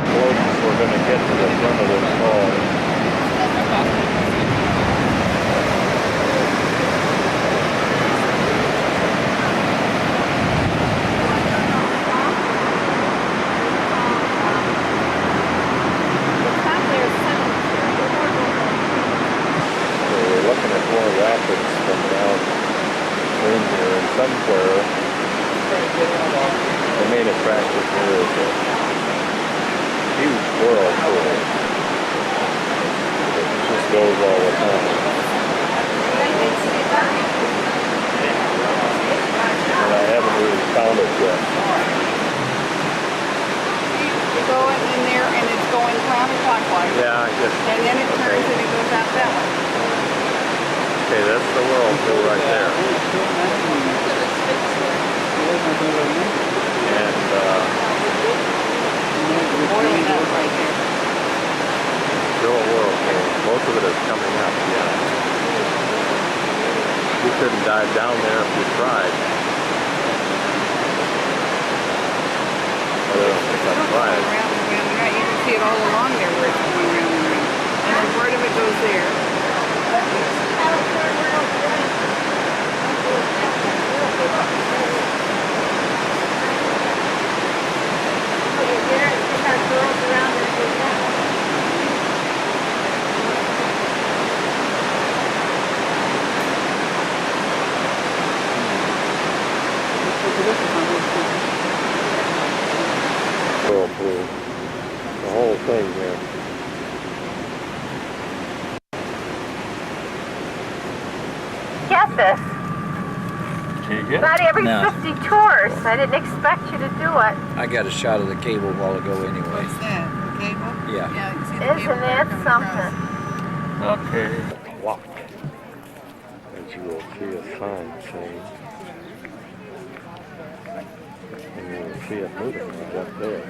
Close we're gonna get to the front of this hall. Rapids from down in here, and somewhere the main attraction here is a huge whirlpool. It just goes all the time. And I haven't really found it yet. You go in there and it's going counterclockwise. Yeah, I guess. And then it turns and it goes out that way. Okay, that's the whirlpool right there. And boiling up right there. still a whirlpool. Most of it is coming up, yeah. You couldn't dive down there if you tried. But I don't think I tried. Around and around and around. You can see it all along there where it's going round and round. And then part of it goes there. Whirlpool. The whole thing there. Get this. Can you get About every No. 50 tourists. I didn't expect you to do it. I got a shot of the cable a while ago anyway. What's that? Cable? Yeah. Yeah, you can see the Isn't cable that coming something? across. Okay. Walk. As you will see a sign saying, and you will see it moving right up there.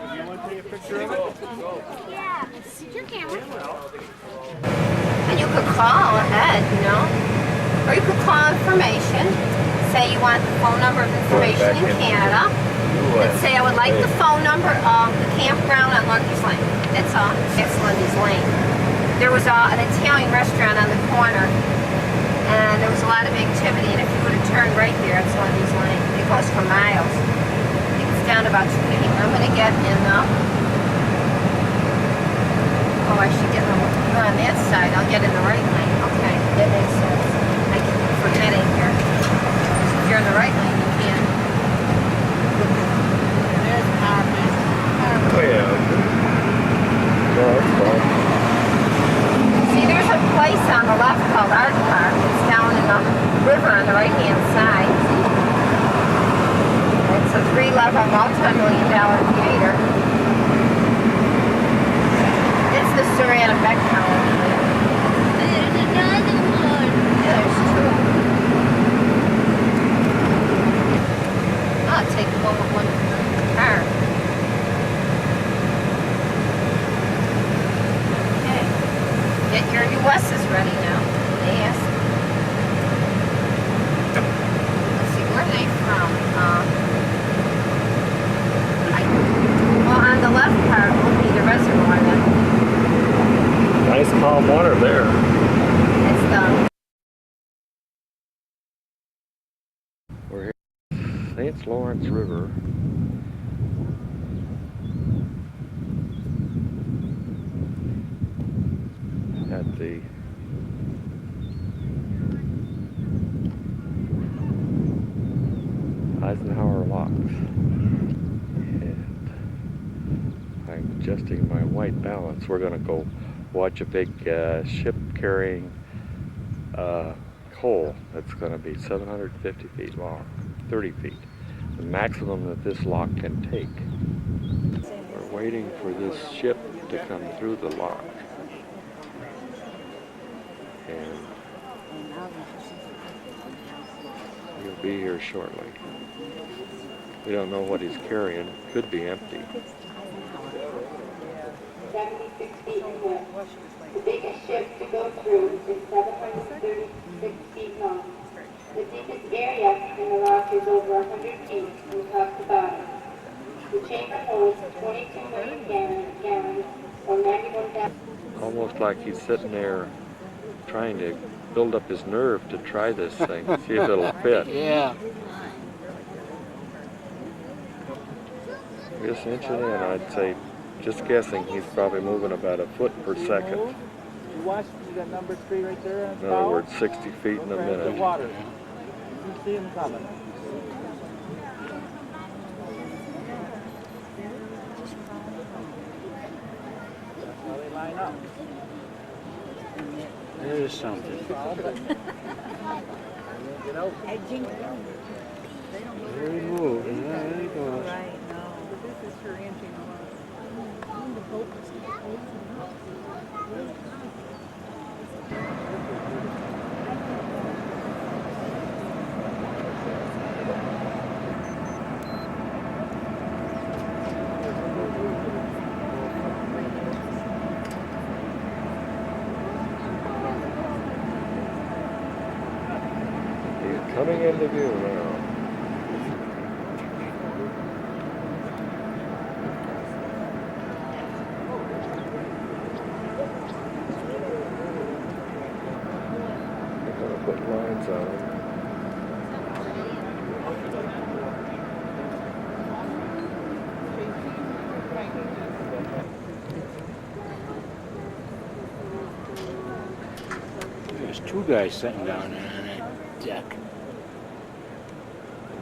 You want to take a picture of it? Yeah. Your camera. And you could call ahead, you know? Or you could call information. Say you want the phone number of information in Canada. And say I would like the phone number of the campground on Lundy's Lane. That's all. That's Lundy's Lane. There was an Italian restaurant on the corner. And there was a lot of activity. And if you would have turned right there, it's Lundy's Lane. It goes for miles. I think it's down about 2 feet. I'm going to get in oh, I should get you're on that side. I'll get in the right lane. Okay, that makes sense. I keep forgetting here. If you're in the right lane, you can. There's power plant. Oh yeah. No, that's fine. See, there's a place on the left called Art Park. It's down in the river on the right-hand side. It's a 3-level multi-million-dollar theater. It's the Surrey Beck Colony. There's another one. Yeah, there's 2. I'll take one car. Okay. Get your US's ready now. Yes. Let's see, where are they from? Well, on the left part will be the reservoir then. Nice calm water there. It's the We're here at St. Lawrence River. At the Eisenhower Locks. And I'm adjusting my white balance. We're going to go watch a big ship carrying coal that's going to be 750 feet long, 30 feet, the maximum that this lock can take. We're waiting for this ship to come through the lock. And he'll be here shortly. We don't know what he's carrying. Could be empty. 76 The biggest ship to go through is 736 feet long. The deepest area in the rock is over 100 feet from top to bottom. The chamber holds 22 million gallons or 91,000. Almost like he's sitting there trying to build up his nerve to try this thing, see if it'll fit. Yeah. Just inching in, I'd say, just guessing, he's probably moving about a foot per second. You watch, you got number 3 right there. In other words, 60 feet in a The minute. water. You see him coming. That's how they line up. There's something. Get out. There he moves. There he goes. Right, no. This is for inching along. He's coming into view now. They're going to put lines on him. There's 2 guys sitting down there on that deck.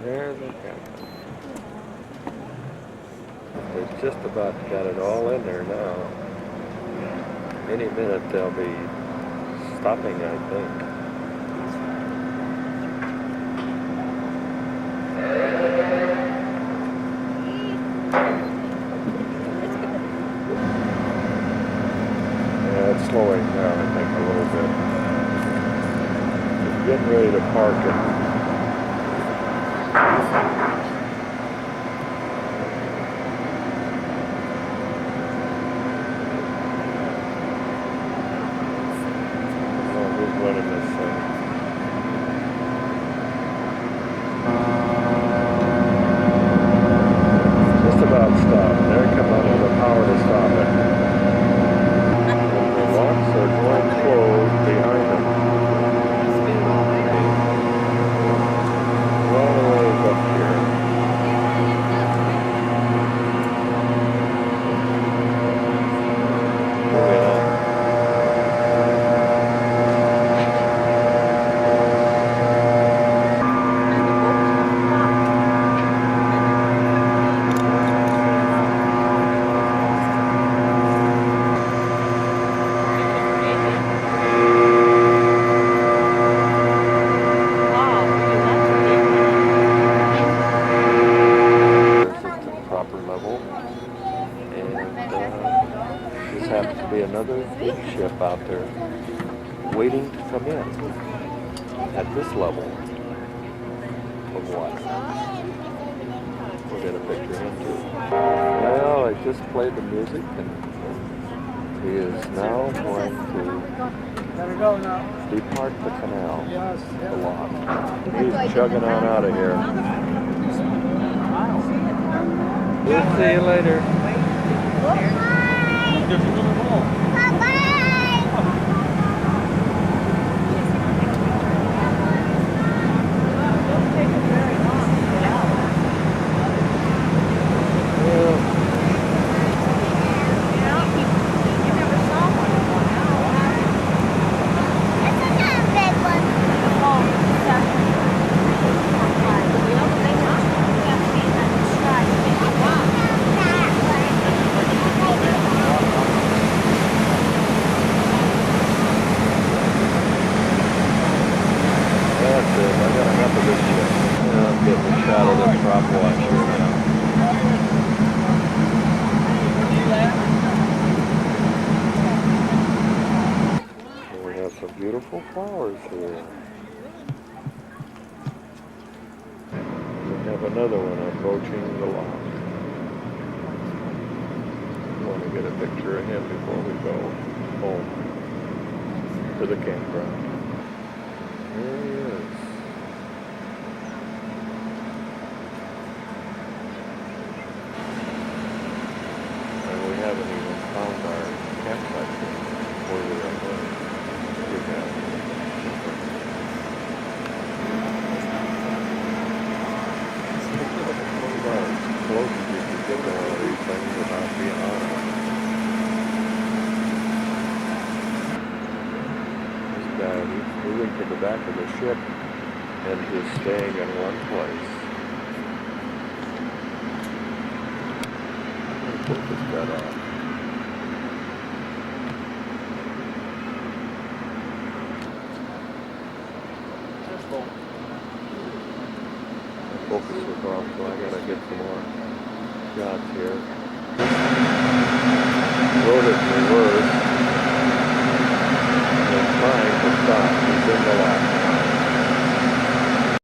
There they go. They've just about got it all in there now. Any minute they'll be stopping, I think. Yeah, it's slowing down, I think, a little bit. It's getting ready to park it. Running this thing. Just about stopped. There it comes under the power to stop it. And the locks are going closed behind them. All the way up here. Oh yeah. Another big ship out there waiting to come in at this level of water. We'll get a picture of him too. Well, I just played the music and he is now going to depart the canal, the lock. He's chugging on out of here. We'll see you later. Some beautiful flowers here. We have another one approaching the lock. want to get a picture of him before we go home to the campground. There he is. And we haven't even found our campsite yet, where we are going. We have. Close as you can get to one of these things without being on it. This guy, he's moving to the back of the ship and just staying in one place. Let's focus that off. Focus was off, so I gotta get some more shots here. Rode it in reverse. And trying to stop. He's in the lap.